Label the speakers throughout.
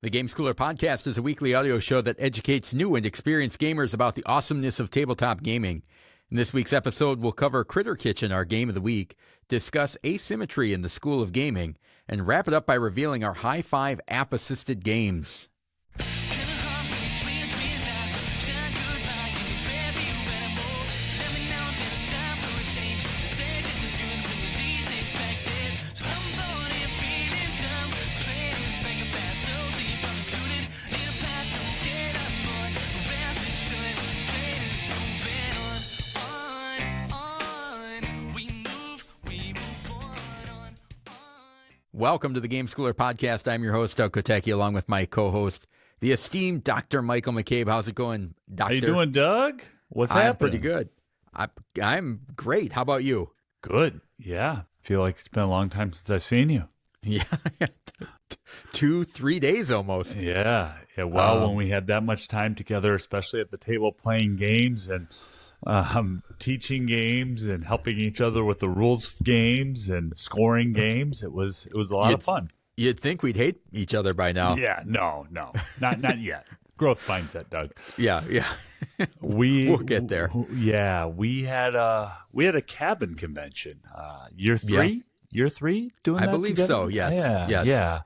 Speaker 1: The Game Schooler podcast is a weekly audio show that educates new and experienced gamers about the awesomeness of tabletop gaming. In this week's episode, we'll cover Critter Kitchen, our game of the week, discuss asymmetry in the School of Gaming, and wrap it up by revealing our High Five app-assisted games. Welcome to the Game Schooler podcast. I'm your host, Doug Kotecki, along with my co-host, the esteemed Dr. Michael McCabe. How's it going, Doctor?
Speaker 2: How you doing, Doug? What's happening?
Speaker 1: I'm pretty good. I'm great. How about you?
Speaker 2: Good. Yeah. Feel like it's been a long time since I've seen you.
Speaker 1: Yeah. 2-3 days almost.
Speaker 2: Yeah. Well, when we had that much time together, especially at the table playing games and teaching games and helping each other with the rules of games and scoring games, it was a lot of fun.
Speaker 1: You'd think we'd hate each other by now.
Speaker 2: Yeah. No. Not yet. Growth mindset, Doug.
Speaker 1: Yeah.
Speaker 2: We'll
Speaker 1: get there.
Speaker 2: Yeah. We had a cabin convention. Year three?
Speaker 1: Yeah.
Speaker 2: Year three doing that
Speaker 1: I believe
Speaker 2: together?
Speaker 1: so, yes.
Speaker 2: Yeah.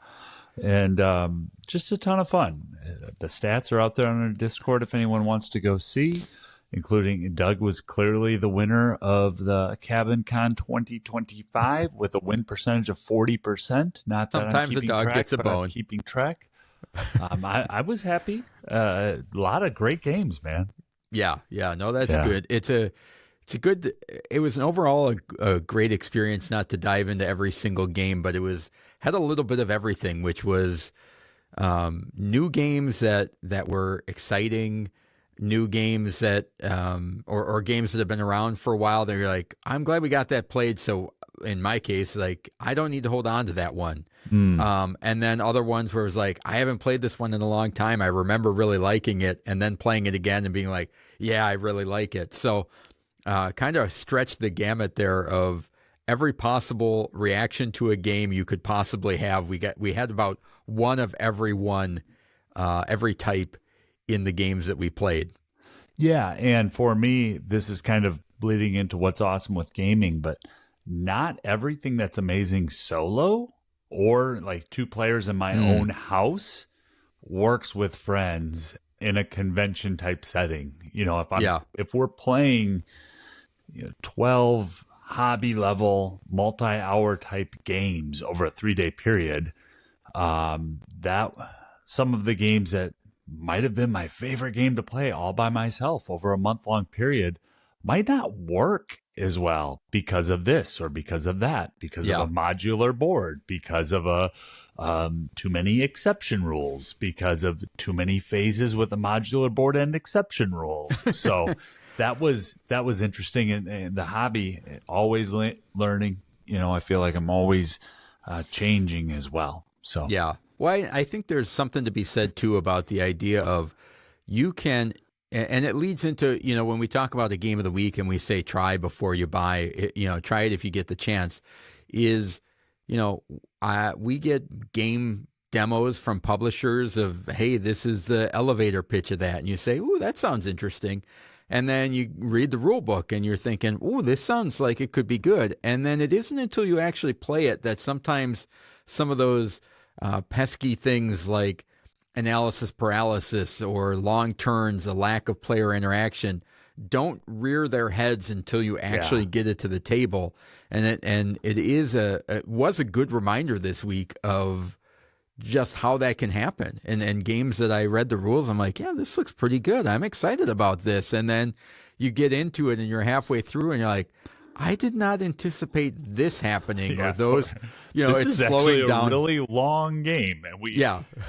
Speaker 2: And just a ton of fun. The stats are out there on our Discord if anyone wants to go see, including Doug was clearly the winner of the Cabin Con 2025 with a win percentage of 40%. Not
Speaker 1: Sometimes
Speaker 2: that I'm keeping
Speaker 1: a dog
Speaker 2: track,
Speaker 1: gets a
Speaker 2: but
Speaker 1: bone.
Speaker 2: I'm keeping track. I was happy. A lot of great games, man.
Speaker 1: Yeah. No, that's good. It was an overall a great experience, not to dive into every single game, but had a little bit of everything, which was new games that were exciting, new games that or games that have been around for a while. They're like, I'm glad we got that played. So in my case, like, I don't need to hold on to that one. And then other ones where it was like, I haven't played this one in a long time. I remember really liking it, and then playing it again and being like, yeah, I really like it. So kind of stretched the gamut there of every possible reaction to a game you could possibly have. We had about one of every one, every type in the games that we played.
Speaker 2: Yeah, and for me, this is kind of bleeding into what's awesome with gaming, but not everything that's amazing solo or like two players in my own house works with friends in a convention type setting. You know, if we're playing 12 hobby level multi-hour type games over a 3-day period, that some of the games that might have been my favorite game to play all by myself over a month-long period might not work as well because of this or because of that, because of a modular board, because of too many exception rules, because of too many phases with a modular board and exception rules. So that was interesting, and the hobby, always learning. I feel like I'm always changing as well. So
Speaker 1: yeah. Well, I think there's something to be said, too, about the idea of you can, and it leads into, when we talk about a game of the week and we say try before you buy, try it if you get the chance, is, we get game demos from publishers of, hey, this is the elevator pitch of that. And you say, ooh, that sounds interesting. And then you read the rule book and you're thinking, ooh, this sounds like it could be good. And then it isn't until you actually play it that sometimes some of those pesky things like analysis paralysis or long turns, a lack of player interaction, don't rear their heads until you actually get it to the table. And it was a good reminder this week of just how that can happen. And games that I read the rules, I'm like, yeah, this looks pretty good. I'm excited about this. And then you get into it and you're halfway through and you're like, I did not anticipate this happening, or those,
Speaker 2: this
Speaker 1: it's
Speaker 2: is
Speaker 1: slowing
Speaker 2: actually
Speaker 1: down.
Speaker 2: a really long game, and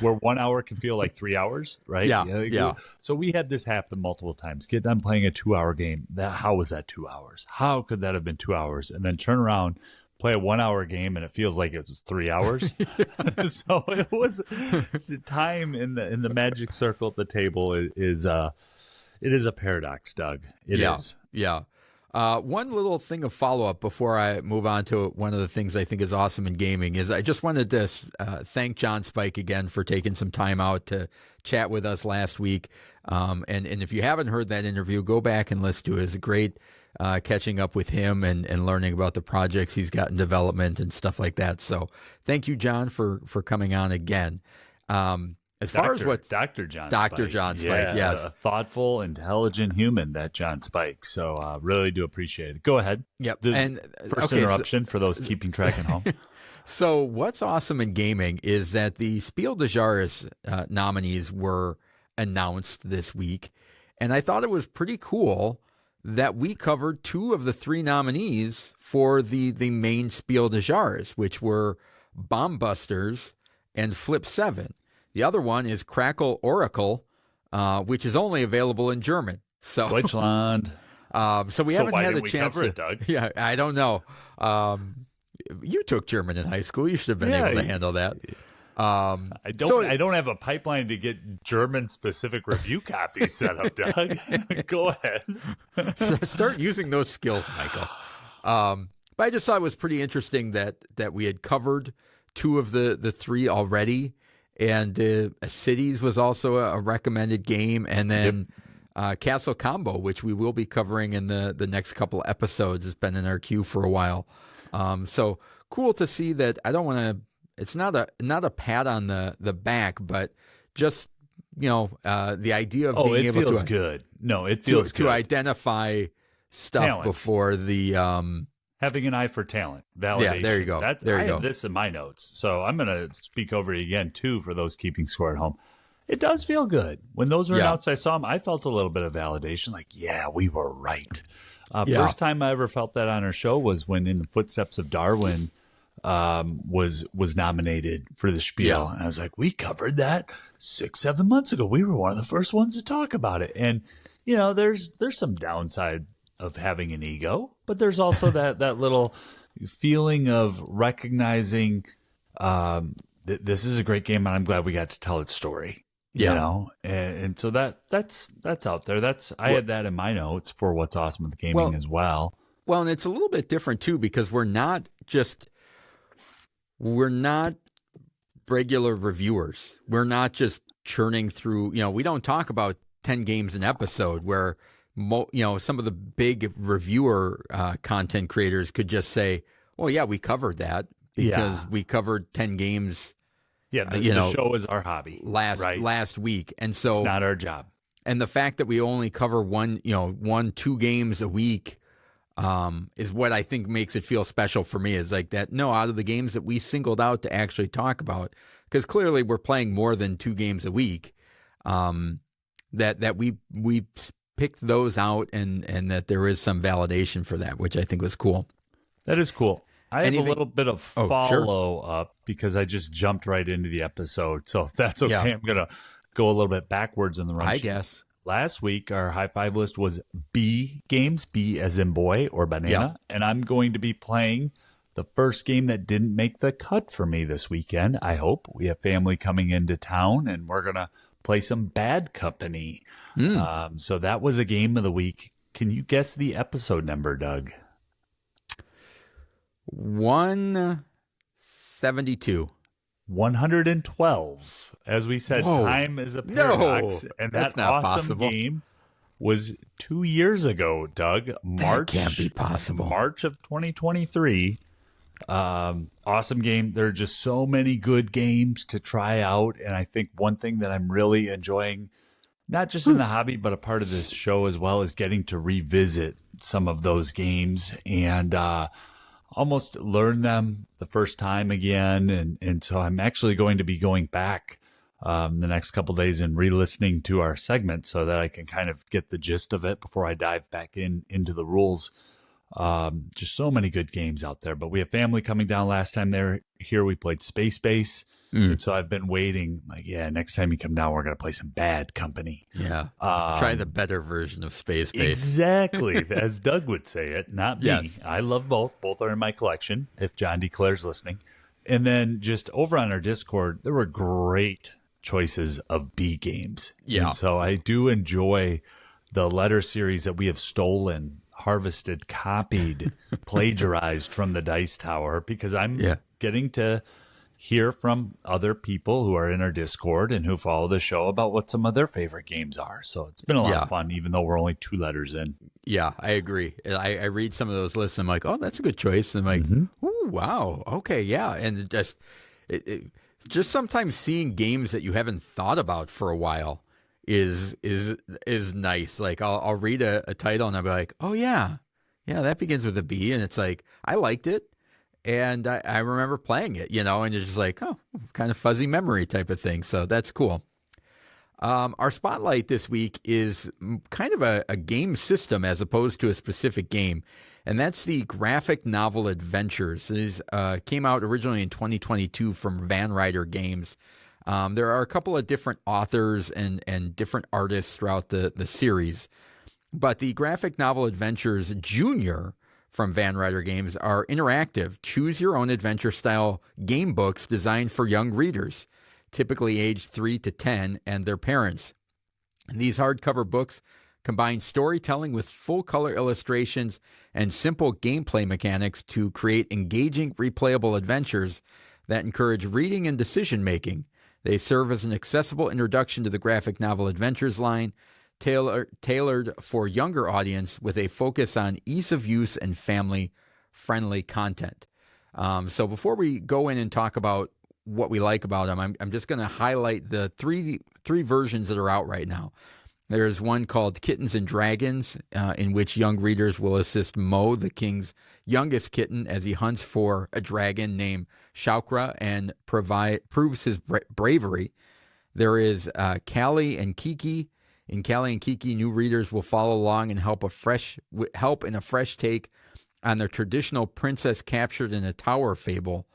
Speaker 2: where 1 hour can feel like 3 hours, right?
Speaker 1: Yeah.
Speaker 2: So we had this happen multiple times. Get done playing a 2-hour game. How was that 2 hours? How could that have been 2 hours? And then turn around, play a 1 hour game, and it feels like it was 3 hours. So it was time in the magic circle at the table is it is a paradox, Doug. It is.
Speaker 1: Yeah. One little thing of follow-up before I move on to one of the things I think is awesome in gaming is I just wanted to thank John Spike again for taking some time out to chat with us last week. And if you haven't heard that interview, go back and listen to it. It was great catching up with him and learning about the projects he's got in development and stuff like that. So thank you, John, for coming on again. As far as what
Speaker 2: Dr. John
Speaker 1: Spike, yes,
Speaker 2: a thoughtful, intelligent human, that John Spike. So really do appreciate it. Go ahead.
Speaker 1: Yep.
Speaker 2: And first interruption for those keeping track at home.
Speaker 1: So what's awesome in gaming is that the Spiel des Jahres nominees were announced this week, and I thought it was pretty cool that we covered 2 of the 3 nominees for the main Spiel des Jahres, which were Bomb Busters and Flip 7. The other one is Crackle Oracle, which is only available in German. So
Speaker 2: Deutschland.
Speaker 1: So we haven't had a chance
Speaker 2: to. Doug?
Speaker 1: Yeah, I don't know. You took German in high school. You should have been able to handle that.
Speaker 2: I don't have a pipeline to get German specific review copies set up, Doug. Go ahead.
Speaker 1: So start using those skills, Michael. But I just thought it was pretty interesting that we had covered 2 of the 3 already. And Cities was also a recommended game. And then Castle Combo, which we will be covering in the next couple episodes, has been in our queue for a while. So cool to see that. I don't want to, it's not a pat on the back, but just, the idea of being able to.
Speaker 2: It feels good. No, it feels good.
Speaker 1: To identify stuff
Speaker 2: Talent.
Speaker 1: Before the.
Speaker 2: Having an eye for talent, validation.
Speaker 1: Yeah, there you go.
Speaker 2: I have this in my notes, so I'm going to speak over it again, too, for those keeping score at home. It does feel good. When those were announced, I saw them, I felt a little bit of validation, like, yeah, we were right. First time I ever felt that on our show was when In the Footsteps of Darwin was nominated for the Spiel. And I was like, we covered that 6-7 months ago. We were one of the first ones to talk about it. And, there's some downside of having an ego, but there's also that little feeling of recognizing this is a great game, and I'm glad we got to tell its story. And so that's out there. I had that in my notes for what's awesome with gaming as well.
Speaker 1: Well, and it's a little bit different too, because we're not regular reviewers. We're not just churning through. We don't talk about 10 games an episode where. Some of the big reviewer content creators could just say, well, yeah, we covered that because we covered 10 games.
Speaker 2: Yeah, the show is our hobby
Speaker 1: last week. And so
Speaker 2: it's not our job.
Speaker 1: And the fact that we only cover 1-2 games a week is what I think makes it feel special for me, is like that. No, out of the games that we singled out to actually talk about, because clearly we're playing more than 2 games a week, that we picked those out and that there is some validation for that, which I think was cool.
Speaker 2: That is cool. I have a little bit of follow-up because I just jumped right into the episode. So if that's okay, I'm going to go a little bit backwards in the run.
Speaker 1: I guess.
Speaker 2: Last week, our high five list was B games, B as in boy or banana. And I'm going to be playing the first game that didn't make the cut for me this weekend. I hope. We have family coming into town, and we're going to play some Bad Company. So that was a game of the week. Can you guess the episode number, Doug?
Speaker 1: 172.
Speaker 2: 112. As we said, time is a paradox.
Speaker 1: No,
Speaker 2: and
Speaker 1: that's
Speaker 2: that
Speaker 1: not
Speaker 2: awesome
Speaker 1: possible.
Speaker 2: game was 2 years ago, Doug.
Speaker 1: That can't be possible.
Speaker 2: March of 2023. Awesome game. There are just so many good games to try out. And I think one thing that I'm really enjoying, not just in the hobby, but a part of this show as well, is getting to revisit some of those games and almost learn them the first time again. And so I'm actually going to be going back the next couple of days and re-listening to our segment so that I can kind of get the gist of it before I dive back into the rules. Just so many good games out there. But we have family coming down. Last time they were here, we played Space Base. And so I've been waiting. Like, next time you come down, we're going to play some Bad Company.
Speaker 1: Yeah. Try the better version of Space Base.
Speaker 2: Exactly. As Doug would say it, not me.
Speaker 1: Yes.
Speaker 2: I love both. Both are in my collection, if John declares listening. And then just over on our Discord, there were great choices of B games.
Speaker 1: Yeah.
Speaker 2: And so I do enjoy the letter series that we have stolen harvested, copied, plagiarized from the Dice Tower, because I'm
Speaker 1: Yeah.
Speaker 2: getting to hear from other people who are in our Discord and who follow the show about what some of their favorite games are. So it's been a lot
Speaker 1: Yeah.
Speaker 2: of fun, even though we're only 2 letters in.
Speaker 1: Yeah, I agree. I read some of those lists. And I'm like, oh, that's a good choice. And I'm like, ooh, wow, okay, yeah. And it just sometimes seeing games that you haven't thought about for a while is nice. Like I'll read a title and I'll be like, oh yeah, that begins with a B, and it's like I liked it, and I remember playing it, and you're just like, oh, kind of fuzzy memory type of thing. So that's cool. Our spotlight this week is kind of a game system as opposed to a specific game, and that's the graphic novel Adventures. It came out originally in 2022 from Ryder Games. There are a couple of different authors and different artists throughout the series, but the graphic novel Adventures Junior from Ryder Games are interactive, choose-your-own adventure-style game books designed for young readers, typically aged 3 to 10, and their parents. And these hardcover books combine storytelling with full-color illustrations and simple gameplay mechanics to create engaging, replayable adventures that encourage reading and decision-making. They serve as an accessible introduction to the graphic novel Adventures line, tailored for younger audience with a focus on ease of use and family-friendly content. So before we go in and talk about what we like about them, I'm just going to highlight the three versions that are out right now. There's one called Kittens and Dragons, in which young readers will assist Mo, the king's youngest kitten, as he hunts for a dragon named Shaukra and proves his bravery. There is Callie and Kiki. In Callie and Kiki, new readers will follow along and help in a fresh take on the traditional princess captured in a tower fable.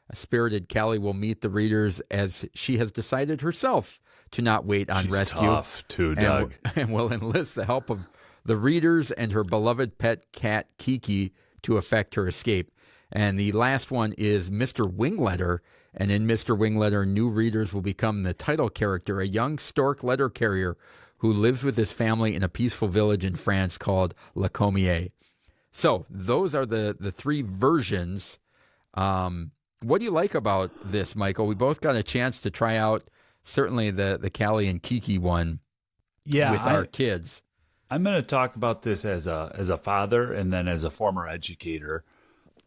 Speaker 1: A spirited Callie will meet the readers as she has decided herself to not wait on rescue.
Speaker 2: Tough too, Doug.
Speaker 1: And will enlist the help of the readers and her beloved pet cat Kiki to effect her escape. And the last one is Mr. Wingletter. And in Mr. Wingletter, new readers will become the title character, a young stork letter carrier who lives with his family in a peaceful village in France called La Comier. So those are the 3 versions. What do you like about this, Michael? We both got a chance to try out certainly the Callie and Kiki one with our kids.
Speaker 2: I'm going to talk about this as a father and then as a former educator.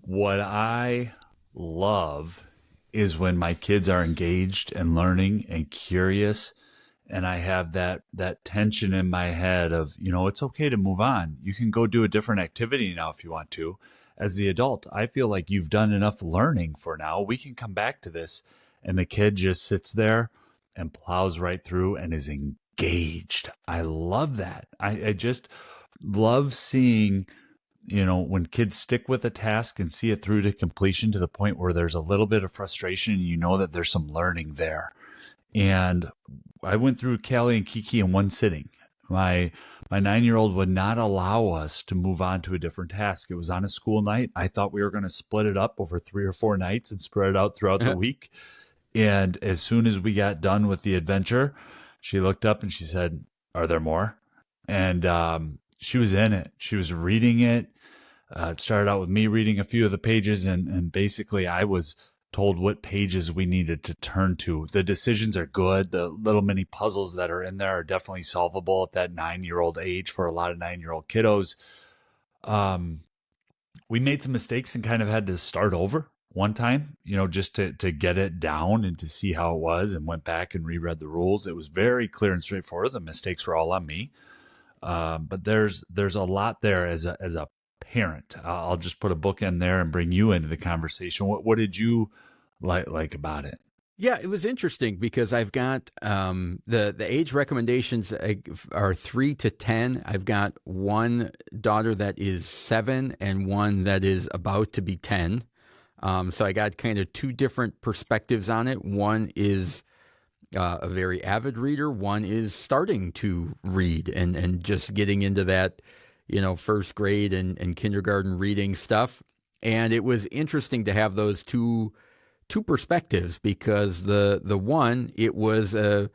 Speaker 2: What I love is when my kids are engaged and learning and curious, and I have that tension in my head of, it's okay to move on. You can go do a different activity now if you want to. As the adult, I feel like you've done enough learning for now. We can come back to this. And the kid just sits there and plows right through and is engaged. I love that. I just love seeing, when kids stick with a task and see it through to completion to the point where there's a little bit of frustration and that there's some learning there. And I went through Callie and Kiki in one sitting. My 9-year-old would not allow us to move on to a different task. It was on a school night. I thought we were going to split it up over 3 or 4 nights and spread it out throughout the week. And as soon as we got done with the adventure, she looked up and she said, "Are there more?" And she was in it. She was reading it. It started out with me reading a few of the pages, and basically I was told what pages we needed to turn to. The decisions are good. The little mini puzzles that are in there are definitely solvable at that 9-year-old age for a lot of 9-year-old kiddos. We made some mistakes and kind of had to start over one time, just to get it down and to see how it was, and went back and reread the rules. It was very clear and straightforward. The mistakes were all on me. But there's a lot there as a parent. I'll just put a book in there and bring you into the conversation. What did you like about it?
Speaker 1: Yeah, it was interesting because I've got the age recommendations are 3 to 10. I've got one daughter that is 7 and one that is about to be 10. So I got kind of 2 different perspectives on it. One is a very avid reader. One is starting to read and just getting into that, first grade and kindergarten reading stuff. And it was interesting to have those two perspectives because the one, it was a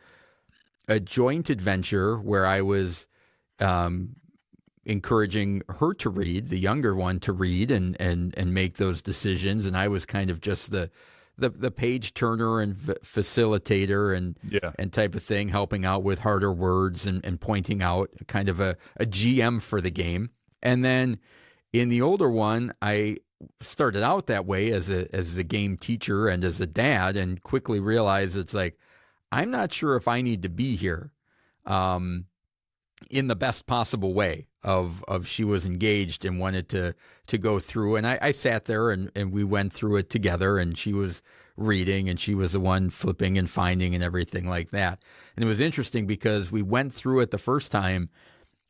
Speaker 1: joint adventure where I was encouraging her to read, the younger one to read and make those decisions. And I was kind of just the page turner and facilitator and type of thing, helping out with harder words and pointing out kind of a GM for the game. And then in the older one, I started out that way as the game teacher and as a dad, and quickly realized it's like, I'm not sure if I need to be here in the best possible way of she was engaged and wanted to go through. And I sat there and we went through it together, and she was reading and she was the one flipping and finding and everything like that. And it was interesting because we went through it the first time,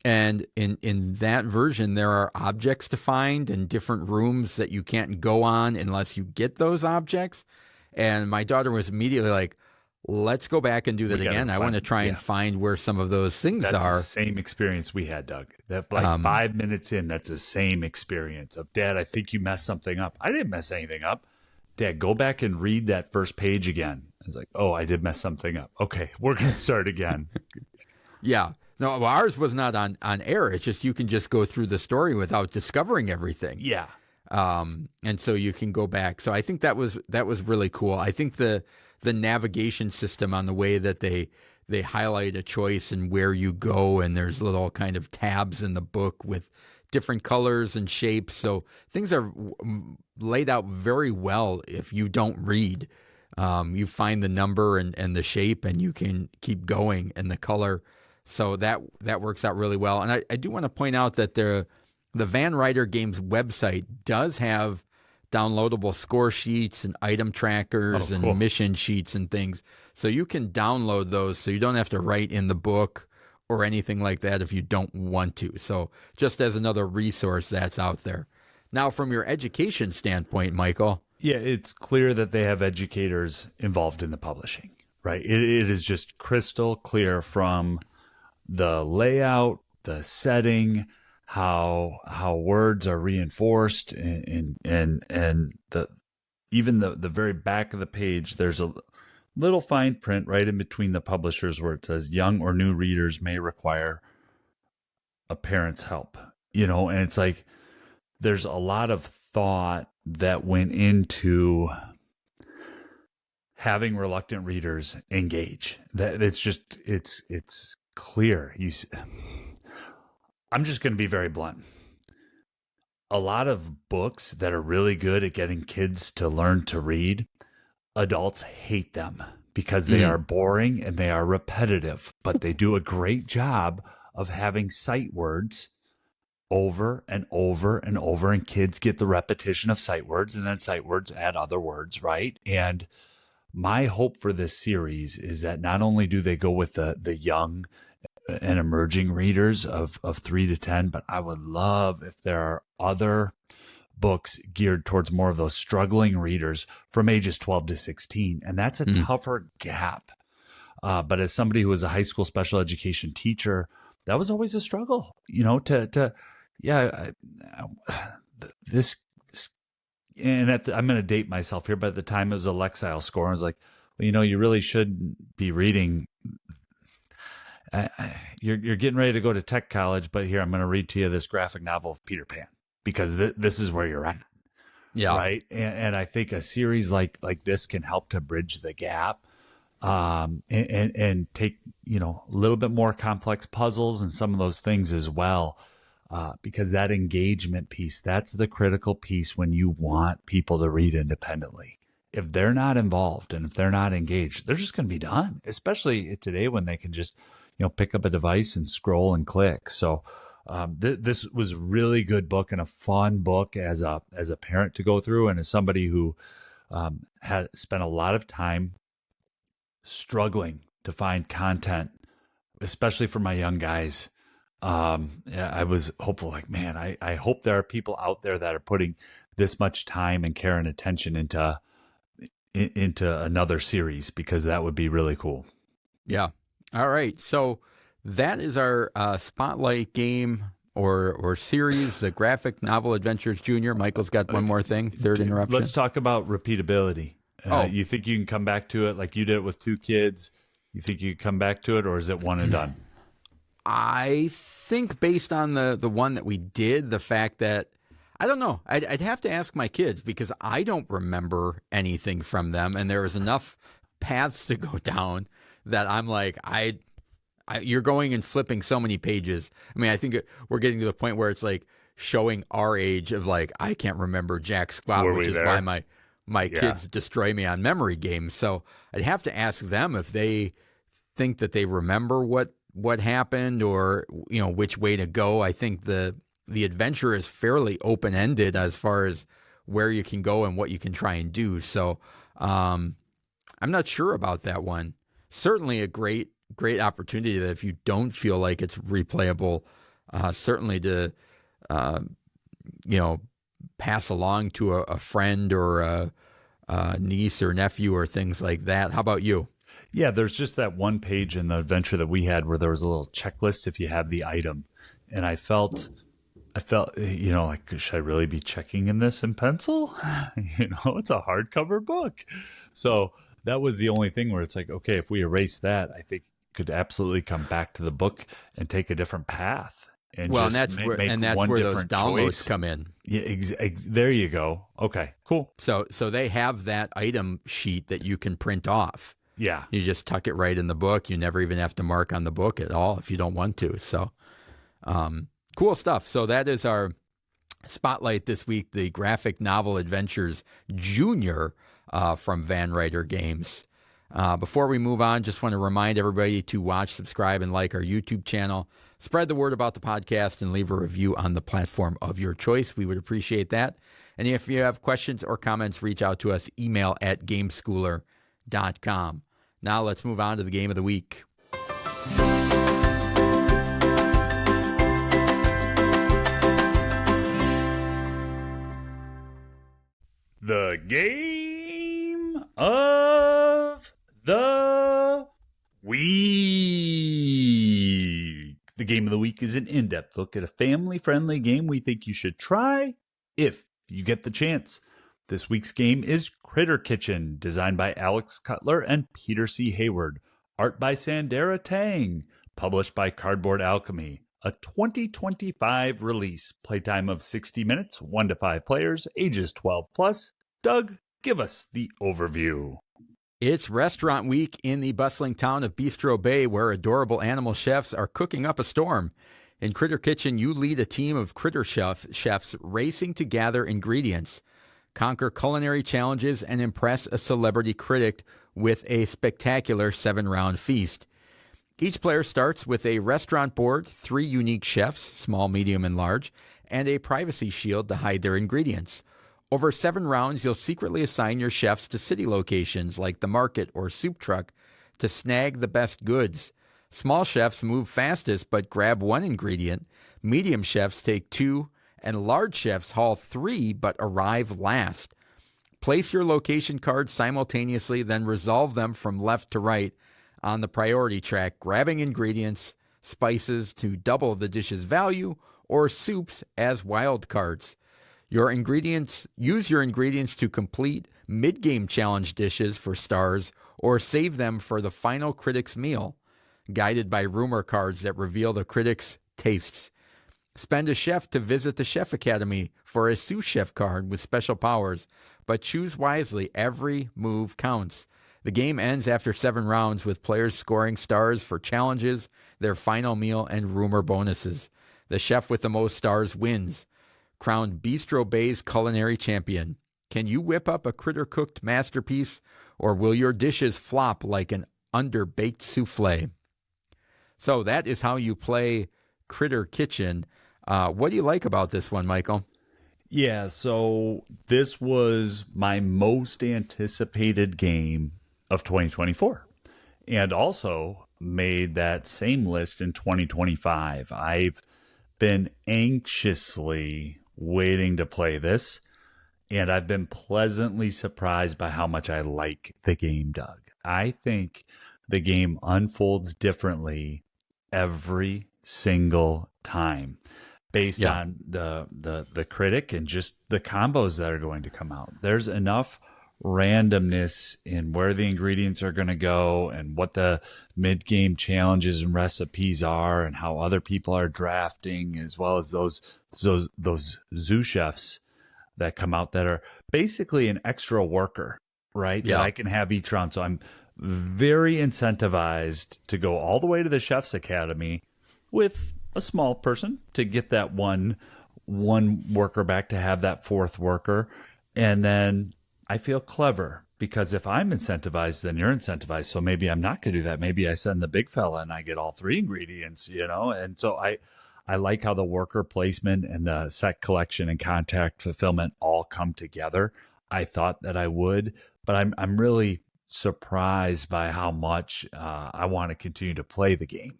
Speaker 1: and in that version, there are objects to find and different rooms that you can't go on unless you get those objects. And my daughter was immediately like, let's go back and do that again. I want to try and find where some of those things are.
Speaker 2: That's the same experience we had, Doug. That 5 minutes in, that's the same experience of, Dad, I think you messed something up. I didn't mess anything up. Dad, go back and read that first page again. I was like, oh, I did mess something up. Okay, we're going to start again.
Speaker 1: Yeah. No, well, ours was not on air. It's just you can just go through the story without discovering everything.
Speaker 2: Yeah.
Speaker 1: And so you can go back. So I think that was really cool. I think the navigation system on the way that they highlight a choice and where you go, and there's little kind of tabs in the book with different colors and shapes. So things are laid out very well. If you don't read, you find the number and the shape, and you can keep going, and the color. So that works out really well. And I do want to point out that the Van Ryder Games website does have downloadable score sheets and item trackers and mission sheets and things. So you can download those, so you don't have to write in the book or anything like that if you don't want to. So just as another resource that's out there. Now, from your education standpoint, Michael.
Speaker 2: Yeah, it's clear that they have educators involved in the publishing, right? It is just crystal clear from the layout, the setting, how words are reinforced, and the even the very back of the page, there's a little fine print right in between the publishers where it says young or new readers may require a parent's help. And it's like there's a lot of thought that went into having reluctant readers engage. That it's clear. I'm just going to be very blunt. A lot of books that are really good at getting kids to learn to read, adults hate them because they are boring and they are repetitive, but they do a great job of having sight words over and over and over, and kids get the repetition of sight words, and then sight words add other words, right? And my hope for this series is that not only do they go with the young and emerging readers of 3 to 10, but I would love if there are other books geared towards more of those struggling readers from ages 12 to 16. And that's a tougher gap. But as somebody who was a high school special education teacher, that was always a struggle, this and I'm going to date myself here, but at the time it was a Lexile score. I was like, well, you really should be reading. You're getting ready to go to tech college, but here I'm going to read to you this graphic novel of Peter Pan because this is where you're at.
Speaker 1: Yeah.
Speaker 2: Right. And I think a series like this can help to bridge the gap, and take, a little bit more complex puzzles and some of those things as well. Because that engagement piece, that's the critical piece when you want people to read independently. If they're not involved and if they're not engaged, they're just going to be done, especially today when they can just, pick up a device and scroll and click. So this was a really good book and a fun book as a parent to go through, and as somebody who had spent a lot of time struggling to find content, especially for my young guys. I was hopeful, like, man, I hope there are people out there that are putting this much time and care and attention into another series, because that would be really cool.
Speaker 1: Yeah. All right. So that is our spotlight game or series, the Graphic Novel Adventures Junior. Michael's got one more thing. Third interruption.
Speaker 2: Let's talk about repeatability. You think you can come back to it like you did it with 2 kids? You think you can come back to it, or is it one and done?
Speaker 1: I think based on the one that we did, the fact that I don't know, I'd have to ask my kids because I don't remember anything from them, and there is enough paths to go down that I'm like, you're going and flipping so many pages. I mean, I think we're getting to the point where it's like showing our age of like, I can't remember jack squat, which is why my kids destroy me on memory games. So I'd have to ask them if they think that they remember what happened or, you know, which way to go. I think the adventure is fairly open-ended as far as where you can go and what you can try and do. So I'm not sure about that one. Certainly a great opportunity that if you don't feel like it's replayable, certainly to, pass along to a friend or a niece or nephew or things like that. How about you?
Speaker 2: Yeah, there's just that one page in the adventure that we had where there was a little checklist if you have the item. And I felt, like, should I really be checking in this in pencil? It's a hardcover book. So that was the only thing where it's like, okay, if we erase that, I think could absolutely come back to the book and take a different path. And
Speaker 1: that's where those downloads
Speaker 2: choice.
Speaker 1: Come in.
Speaker 2: Yeah, there you go. Okay, cool.
Speaker 1: So they have that item sheet that you can print off.
Speaker 2: Yeah,
Speaker 1: you just tuck it right in the book. You never even have to mark on the book at all if you don't want to. So, cool stuff. So that is our spotlight this week: the graphic novel adventures Junior from Van Ryder Games. Before we move on, just want to remind everybody to watch, subscribe, and like our YouTube channel. Spread the word about the podcast and leave a review on the platform of your choice. We would appreciate that. And if you have questions or comments, reach out to us, email at gameschooler.com. Now let's move on to the game of the week.
Speaker 2: The game of the week. The game of the week is an in-depth look at a family-friendly game we think you should try if you get the chance. This week's game is Critter Kitchen, designed by Alex Cutler and Peter C. Hayward. Art by Sandera Tang. Published by Cardboard Alchemy. A 2025 release. Playtime of 60 minutes, 1 to 5 players, ages 12 plus. Doug, give us the overview.
Speaker 1: It's restaurant week in the bustling town of Bistro Bay, where adorable animal chefs are cooking up a storm. In Critter Kitchen, you lead a team of critter chefs racing to gather ingredients, conquer culinary challenges, and impress a celebrity critic with a spectacular 7-round feast. Each player starts with a restaurant board, 3 unique chefs, small, medium, and large, and a privacy shield to hide their ingredients. Over 7 rounds, you'll secretly assign your chefs to city locations like the market or soup truck to snag the best goods. Small chefs move fastest but grab 1 ingredient. Medium chefs take 2, and large chefs haul 3 but arrive last. Place your location cards simultaneously, then resolve them from left to right on the priority track, grabbing ingredients, spices to double the dish's value, or soups as wild cards. Use your ingredients to complete mid-game challenge dishes for stars or save them for the final critic's meal, guided by rumor cards that reveal the critic's tastes. Spend a chef to visit the Chef Academy for a sous chef card with special powers, but choose wisely. Every move counts. The game ends after 7 rounds with players scoring stars for challenges, their final meal, and rumor bonuses. The chef with the most stars wins. Crowned Bistro Bay's culinary champion. Can you whip up a critter-cooked masterpiece, or will your dishes flop like an under-baked souffle? So that is how you play Critter Kitchen. What do you like about this one, Michael?
Speaker 2: Yeah, so this was my most anticipated game of 2024, and also made that same list in 2025. I've been anxiously waiting to play this, and I've been pleasantly surprised by how much I like the game, Doug. I think the game unfolds differently every single time based on the critic and just the combos that are going to come out. There's enough randomness in where the ingredients are going to go and what the mid-game challenges and recipes are and how other people are drafting, as well as those zoo chefs that come out that are basically an extra worker, right?
Speaker 1: Yeah.
Speaker 2: That I can have each round. So I'm very incentivized to go all the way to the Chef's Academy with a small person to get that one worker back, to have that fourth worker. And then I feel clever because if I'm incentivized, then you're incentivized. So maybe I'm not going to do that. Maybe I send the big fella and I get all three ingredients, And so I like how the worker placement and the set collection and contact fulfillment all come together. I thought that I would, but I'm really surprised by how much I want to continue to play the game.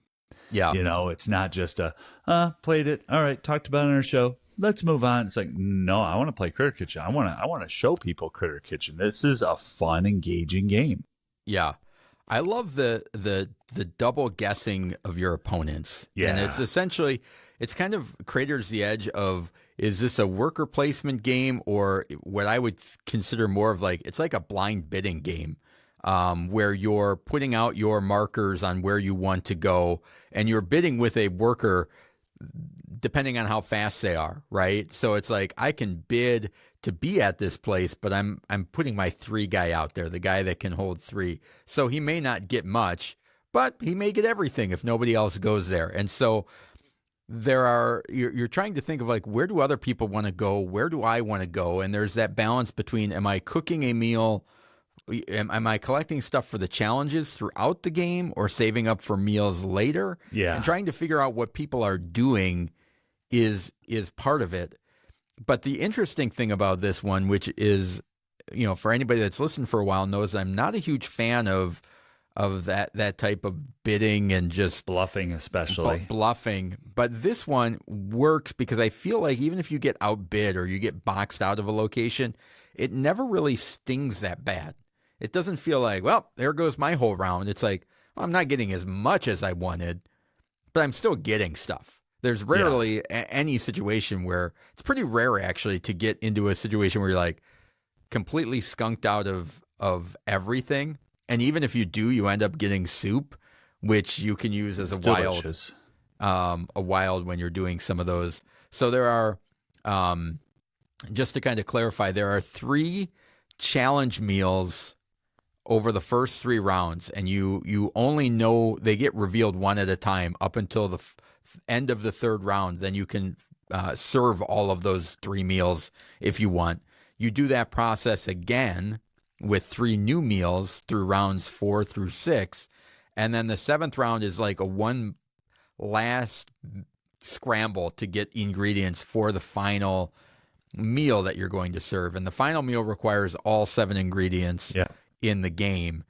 Speaker 1: Yeah.
Speaker 2: It's not just played it. All right, talked about it on our show. Let's move on. It's like, no, I want to play Critter Kitchen. I want to show people Critter Kitchen. This is a fun, engaging game.
Speaker 1: Yeah. I love the double guessing of your opponents.
Speaker 2: Yeah.
Speaker 1: And it's essentially, it's kind of craters the edge of, is this a worker placement game or what I would consider more of like, it's like a blind bidding game. Where you're putting out your markers on where you want to go, and you're bidding with a worker depending on how fast they are, right? So it's like I can bid to be at this place, but I'm putting my 3 guy out there, the guy that can hold 3. So he may not get much, but he may get everything if nobody else goes there. And so you're trying to think of like, where do other people want to go? Where do I want to go? And there's that balance between, am I cooking a meal? Am I collecting stuff for the challenges throughout the game or saving up for meals later?
Speaker 2: Yeah.
Speaker 1: And trying to figure out what people are doing is part of it. But the interesting thing about this one, which is, for anybody that's listened for a while knows I'm not a huge fan of that type of bidding and just
Speaker 2: bluffing, especially
Speaker 1: bluffing. But this one works because I feel like even if you get outbid or you get boxed out of a location, it never really stings that bad. It doesn't feel like, well, there goes my whole round. It's like, well, I'm not getting as much as I wanted, but I'm still getting stuff. There's rarely any situation where, it's pretty rare actually to get into a situation where you're like completely skunked out of everything. And even if you do, you end up getting soup, which you can use as a wild when you're doing some of those. So there are, just to kind of clarify, there are 3 challenge meals over the first 3 rounds, and you only know they get revealed one at a time up until the end of the 3rd round. Then you can serve all of those 3 meals if you want. You do that process again with 3 new meals through rounds 4 through 6, and then the 7th round is like a one last scramble to get ingredients for the final meal that you're going to serve. And the final meal requires all 7 ingredients.
Speaker 2: Yeah.
Speaker 1: In the game.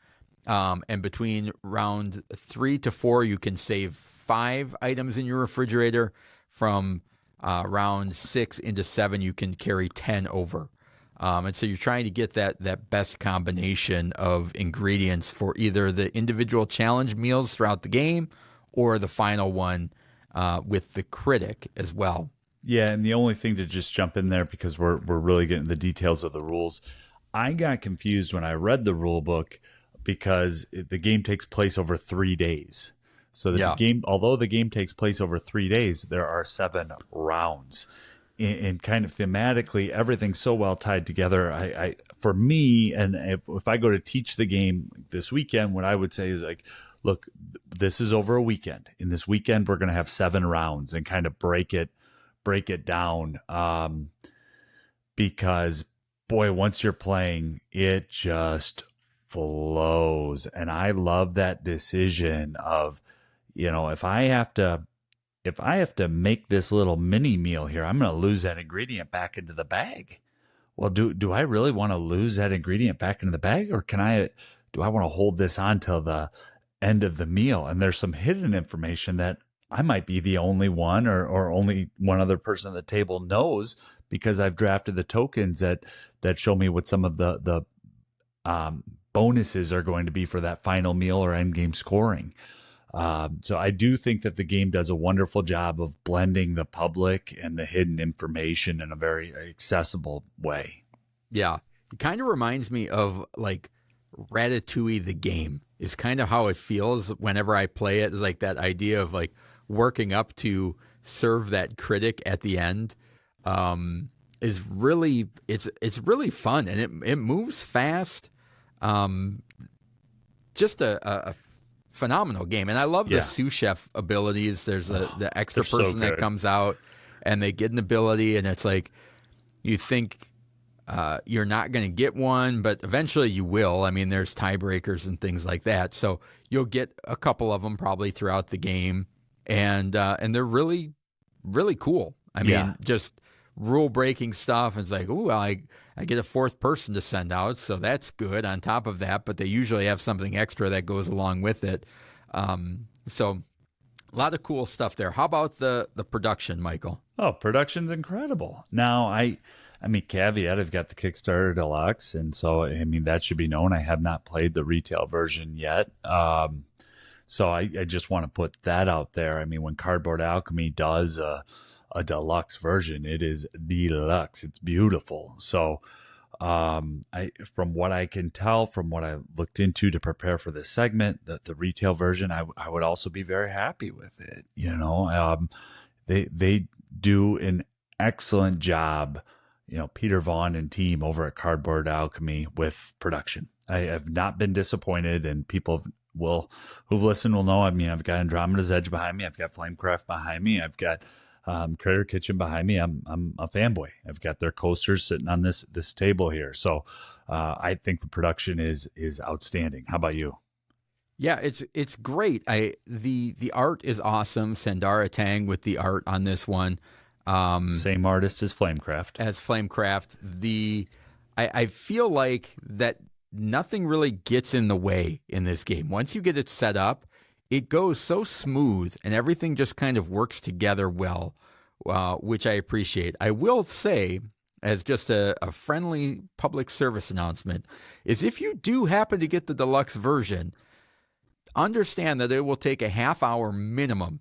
Speaker 1: And between round 3 to 4, you can save 5 items in your refrigerator. From round 6 into 7, you can carry 10 over. And so you're trying to get that best combination of ingredients for either the individual challenge meals throughout the game or the final one with the critic as well.
Speaker 2: Yeah, and the only thing to just jump in there, because we're really getting the details of the rules, I got confused when I read the rule book because the game takes place over 3 days. So the game, although the game takes place over 3 days, there are 7 rounds. And kind of thematically, everything's so well tied together. I for me, and if I go to teach the game this weekend, what I would say is like, look, this is over a weekend. In this weekend, we're going to have 7 rounds and kind of break it down. Because boy, once you're playing, it just flows. And I love that decision of, if I have to make this little mini meal here, I'm going to lose that ingredient back into the bag. Well, do I really want to lose that ingredient back into the bag, or do I want to hold this on till the end of the meal? And there's some hidden information that I might be the only one or only one other person at the table knows, because I've drafted the tokens that show me what some of the bonuses are going to be for that final meal or end game scoring. So I do think that the game does a wonderful job of blending the public and the hidden information in a very accessible way.
Speaker 1: Yeah. It kind of reminds me of like Ratatouille the game is kind of how it feels whenever I play it. Is like that idea of like working up to serve that critic at the end. Is really it's really fun, and it moves fast. Just a phenomenal game, and I love the sous chef abilities. There's the extra person that comes out, and they get an ability, and it's like you think you're not going to get one, but eventually you will. I mean, there's tiebreakers and things like that, so you'll get a couple of them probably throughout the game, and they're really cool. I mean, just rule breaking stuff. It's like, ooh, I get a fourth person to send out, so that's good on top of that, but they usually have something extra that goes along with it. So a lot of cool stuff there. How about the production, Michael?
Speaker 2: Oh, production's incredible. Now, I mean, caveat, I've got the Kickstarter Deluxe, and so, I mean, that should be known. I have not played the retail version yet. So I just want to put that out there. I mean, when Cardboard Alchemy does a deluxe version, it is deluxe. It's beautiful. So from what I can tell, from what I looked into to prepare for this segment, the retail version, I would also be very happy with it. You know, they do an excellent job, you know, Peter Vaughn and team over at Cardboard Alchemy with production. I have not been disappointed, and people who've listened will know. I mean, I've got Andromeda's Edge behind me. I've got Flamecraft behind me. I've got Critter Kitchen behind me. I'm a fanboy. I've got their coasters sitting on this table here. So I think the production is outstanding. How about you?
Speaker 1: Yeah, it's great. The art is awesome. Sandara Tang with the art on this one.
Speaker 2: Same artist as Flamecraft.
Speaker 1: I feel like that nothing really gets in the way in this game. Once you get it set up, it goes so smooth, and everything just kind of works together well, which I appreciate. I will say, as just a friendly public service announcement, is if you do happen to get the deluxe version, understand that it will take a half hour minimum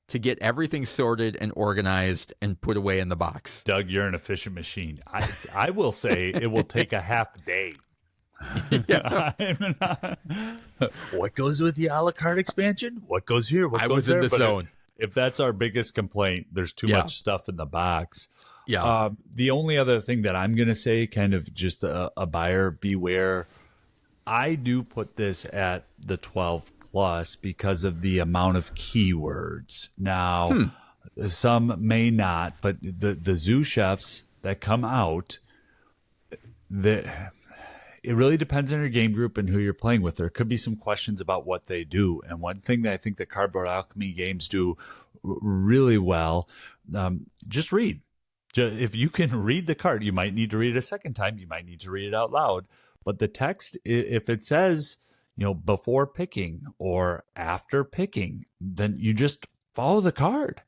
Speaker 1: to get everything sorted and organized and put away in the box.
Speaker 2: Doug, you're an efficient machine. I will say it will take a half day. What goes with the a la carte expansion? What goes here? What
Speaker 1: I
Speaker 2: goes
Speaker 1: was
Speaker 2: there?
Speaker 1: in the zone.
Speaker 2: If that's our biggest complaint, there's too much stuff in the box.
Speaker 1: Yeah.
Speaker 2: The only other thing that I'm going to say, kind of just a buyer beware, I do put this at the 12 plus because of the amount of keywords. Now, some may not, but the zoo chefs that come out, it really depends on your game group and who you're playing with. There could be some questions about what they do. And one thing that I think that Cardboard Alchemy games do really well, just read. If you can read the card, you might need to read it a second time. You might need to read it out loud. But the text, if it says, you know, before picking or after picking, then you just follow the card.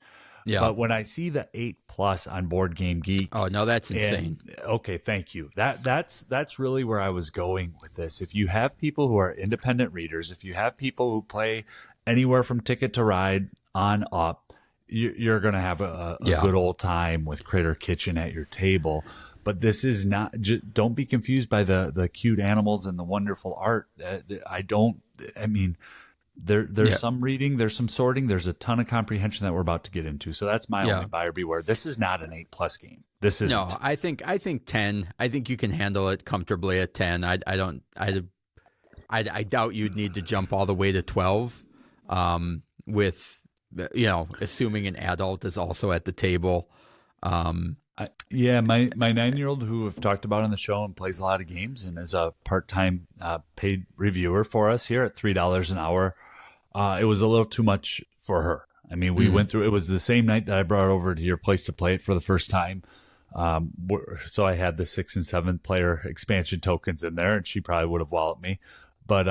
Speaker 2: Yeah. But when I see the 8+ on Board Game Geek,
Speaker 1: oh no, that's insane.
Speaker 2: Okay, thank you. That's really where I was going with this. If you have people who are independent readers, if you have people who play anywhere from Ticket to Ride on up, you're going to have a good old time with Critter Kitchen at your table. But this is not. Don't be confused by the cute animals and the wonderful art. I mean. There's some reading, there's some sorting, there's a ton of comprehension that we're about to get into. So that's my only buyer beware. This is not an 8+ game. This is
Speaker 1: no. I think 10. I think you can handle it comfortably at 10. I doubt you'd need to jump all the way to 12. With assuming an adult is also at the table.
Speaker 2: My 9-year-old, who I've talked about on the show and plays a lot of games and is a part-time paid reviewer for us here at $3 an hour, it was a little too much for her. I mean, we went through, it was the same night that I brought her over to your place to play it for the first time. So I had the 6 and 7 player expansion tokens in there, and she probably would have walloped me. But,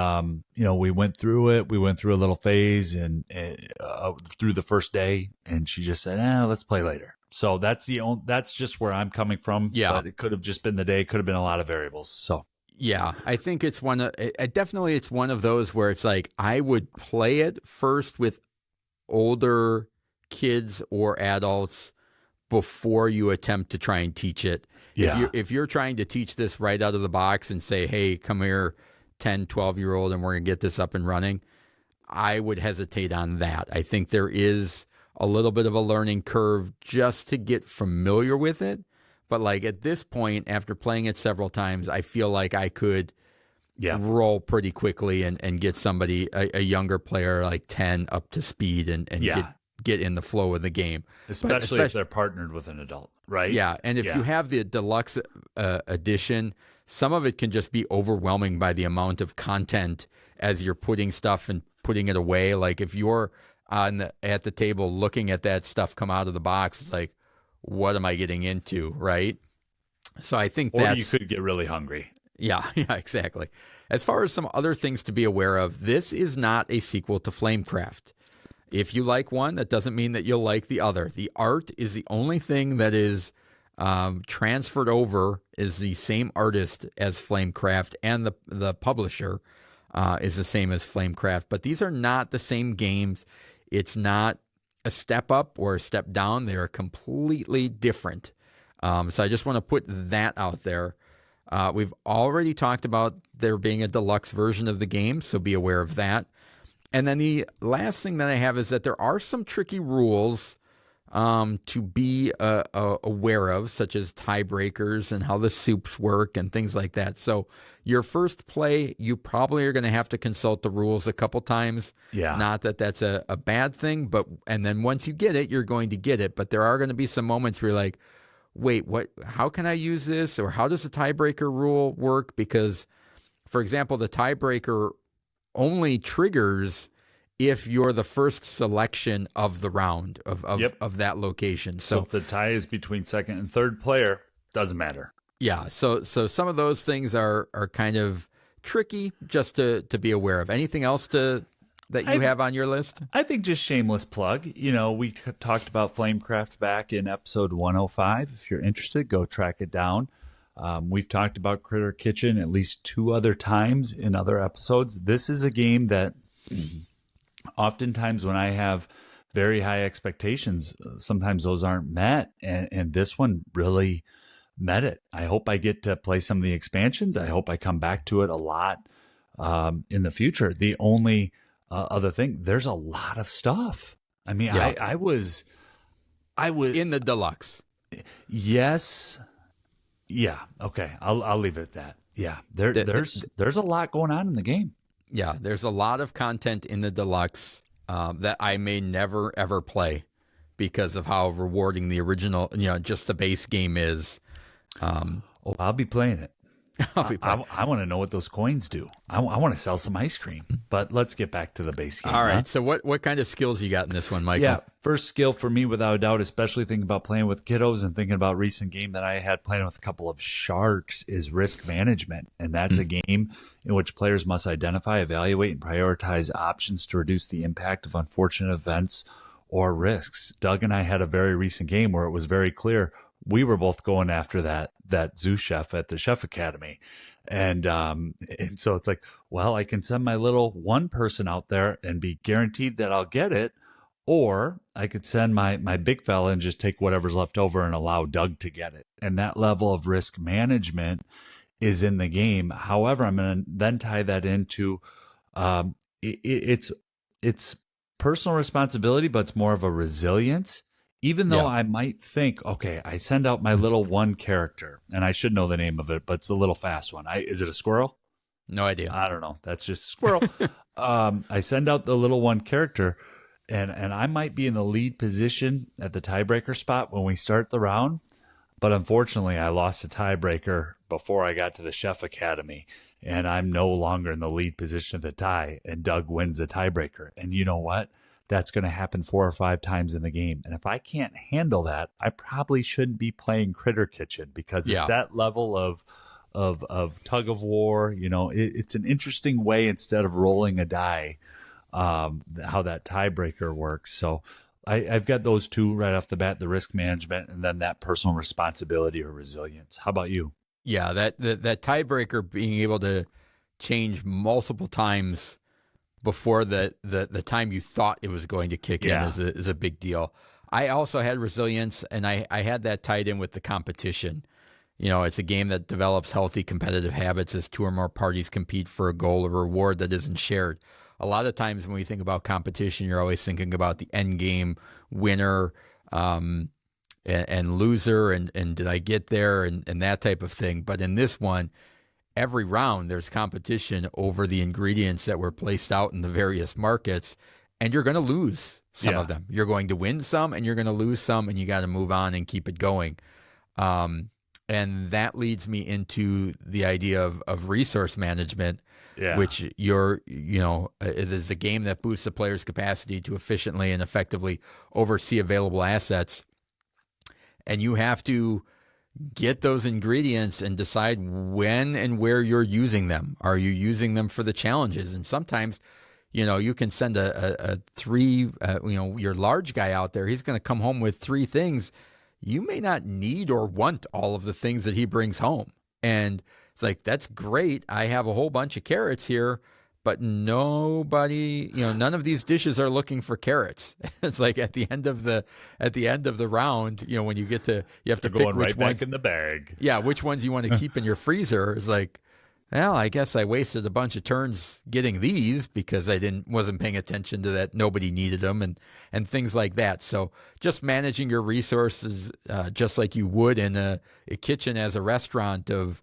Speaker 2: we went through it. We went through a little phase and through the first day, and she just said, let's play later. So that's just where I'm coming from. Yeah. But it could have just been the day, could have been a lot of variables. So
Speaker 1: yeah, I think it's one of those where it's like I would play it first with older kids or adults before you attempt to try and teach it.
Speaker 2: Yeah.
Speaker 1: If you're trying to teach this right out of the box and say, hey, come here, 10, 12-year-old, and we're going to get this up and running, I would hesitate on that. I think there is a little bit of a learning curve just to get familiar with it. But like at this point, after playing it several times, I feel like I could roll pretty quickly and get somebody, a younger player like 10 up to speed and get in the flow of the game.
Speaker 2: Especially if they're partnered with an adult, right?
Speaker 1: Yeah. And if you have the deluxe edition, some of it can just be overwhelming by the amount of content as you're putting stuff and putting it away. Like if you're at the table looking at that stuff come out of the box, it's like, what am I getting into, right? So I think
Speaker 2: or you could get really hungry.
Speaker 1: Yeah, exactly. As far as some other things to be aware of, this is not a sequel to Flamecraft. If you like one, that doesn't mean that you'll like the other. The art is the only thing that is transferred over, is the same artist as Flamecraft, and the publisher is the same as Flamecraft. But these are not the same games. It's not a step up or a step down. They are completely different. So I just want to put that out there. We've already talked about there being a deluxe version of the game, so be aware of that. And then the last thing that I have is that there are some tricky rules to be aware of, such as tiebreakers and how the soups work and things like that. So your first play, you probably are going to have to consult the rules a couple times.
Speaker 2: Yeah.
Speaker 1: Not that that's a bad thing, and then once you get it, you're going to get it. But there are going to be some moments where you're like, wait, what? How can I use this? Or how does the tiebreaker rule work? Because, for example, the tiebreaker only triggers if you're the first selection of the round of that location.
Speaker 2: So if the tie is between second and third player, doesn't matter.
Speaker 1: Yeah. So some of those things are kind of tricky just to be aware of. Anything else that you have on your list?
Speaker 2: I think just shameless plug. We talked about Flamecraft back in episode 105. If you're interested, go track it down. We've talked about Critter Kitchen at least 2 other times in other episodes. This is a game that oftentimes when I have very high expectations, sometimes those aren't met. And this one really met it. I hope I get to play some of the expansions. I hope I come back to it a lot in the future. The only other thing, there's a lot of stuff. I mean, yeah. I was
Speaker 1: in the deluxe.
Speaker 2: Yes. Yeah. Okay. I'll leave it at that. Yeah. There's a lot going on in the game.
Speaker 1: Yeah. There's a lot of content in the deluxe that I may never ever play because of how rewarding the original, just the base game is.
Speaker 2: I'll be playing it. I want to know what those coins do. I want to sell some ice cream. But let's get back to the base game.
Speaker 1: All right. Huh? So what kind of skills you got in this one, Michael?
Speaker 2: Yeah, first skill for me, without a doubt, especially thinking about playing with kiddos and thinking about recent game that I had playing with a couple of sharks, is risk management. And that's a game in which players must identify, evaluate, and prioritize options to reduce the impact of unfortunate events or risks. Doug and I had a very recent game where it was very clear we were both going after that sous chef at the Chef Academy. And so it's like, well, I can send my little one person out there and be guaranteed that I'll get it. Or I could send my big fella and just take whatever's left over and allow Doug to get it. And that level of risk management is in the game. However, I'm going to then tie that into it's personal responsibility, but it's more of a resilience. Even though I might think, okay, I send out my little one character, and I should know the name of it, but it's a little fast one. Is it a squirrel?
Speaker 1: No idea.
Speaker 2: I don't know. That's just a squirrel. I send out the little one character, and I might be in the lead position at the tiebreaker spot when we start the round. But unfortunately, I lost a tiebreaker before I got to the Chef Academy, and I'm no longer in the lead position of the tie, and Doug wins the tiebreaker. And you know what? That's going to happen 4 or 5 times in the game. And if I can't handle that, I probably shouldn't be playing Critter Kitchen, because it's that level of tug of war. It's an interesting way, instead of rolling a die, how that tiebreaker works. So I've got those 2 right off the bat, the risk management and then that personal responsibility or resilience. How about you?
Speaker 1: Yeah, that tiebreaker being able to change multiple times before the time you thought it was going to kick in is a big deal. I also had resilience, and I had that tied in with the competition. It's a game that develops healthy competitive habits as two or more parties compete for a goal or reward that isn't shared. A lot of times when we think about competition, you're always thinking about the end game winner, and loser, and did I get there, and that type of thing. But in this one, every round there's competition over the ingredients that were placed out in the various markets, and you're going to lose some of them. You're going to win some, and you're going to lose some, and you got to move on and keep it going. And that leads me into the idea of resource management, which it is a game that boosts the player's capacity to efficiently and effectively oversee available assets. And you have to get those ingredients and decide when and where you're using them. Are you using them for the challenges? And sometimes, you can send a three, your large guy out there, he's going to come home with three things. You may not need or want all of the things that he brings home. And it's like, that's great. I have a whole bunch of carrots here, but nobody, none of these dishes are looking for carrots. It's like at the end of the round, when you have to pick
Speaker 2: going
Speaker 1: which
Speaker 2: right
Speaker 1: ones
Speaker 2: back in the bag.
Speaker 1: Yeah, which ones you want to keep in your freezer. It's like, well, I guess I wasted a bunch of turns getting these because I wasn't paying attention to that. Nobody needed them and things like that. So just managing your resources, just like you would in a kitchen as a restaurant of,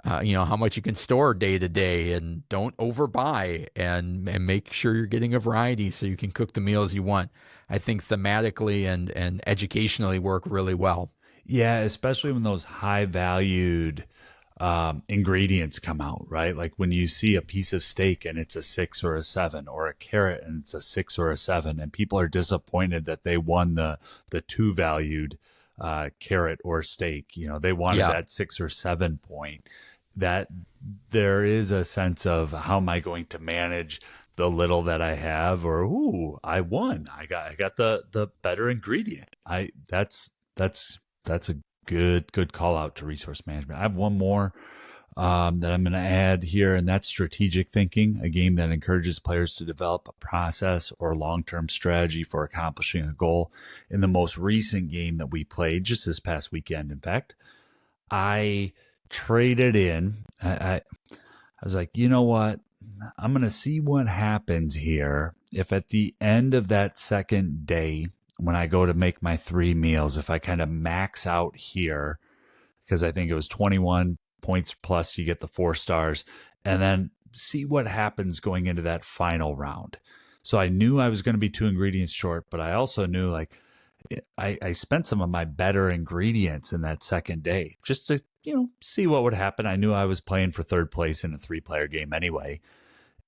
Speaker 1: how much you can store day to day, and don't overbuy, and make sure you're getting a variety so you can cook the meals you want. I think thematically and educationally work really well.
Speaker 2: Yeah, especially when those high valued ingredients come out, right? Like when you see a piece of steak and it's a 6 or a 7, or a carrot and it's a 6 or a 7, and people are disappointed that they won the too valued carrot or steak. They wanted that 6 or 7 point. That there is a sense of, how am I going to manage the little that I have? Or, ooh, I won. I got the better ingredient. That's a good call out to resource management. I have one more that I'm going to add here, and that's strategic thinking, a game that encourages players to develop a process or long-term strategy for accomplishing a goal. In the most recent game that we played, just this past weekend, in fact, I traded in. I was like, you know what? I'm going to see what happens here if at the end of that second day, when I go to make my 3 meals, if I kind of max out here, because I think it was 21 points plus, you get the 4 stars, and then see what happens going into that final round. So I knew I was going to be 2 ingredients short, but I also knew, like, I spent some of my better ingredients in that second day just to, see what would happen. I knew I was playing for 3rd place in a 3-player game anyway.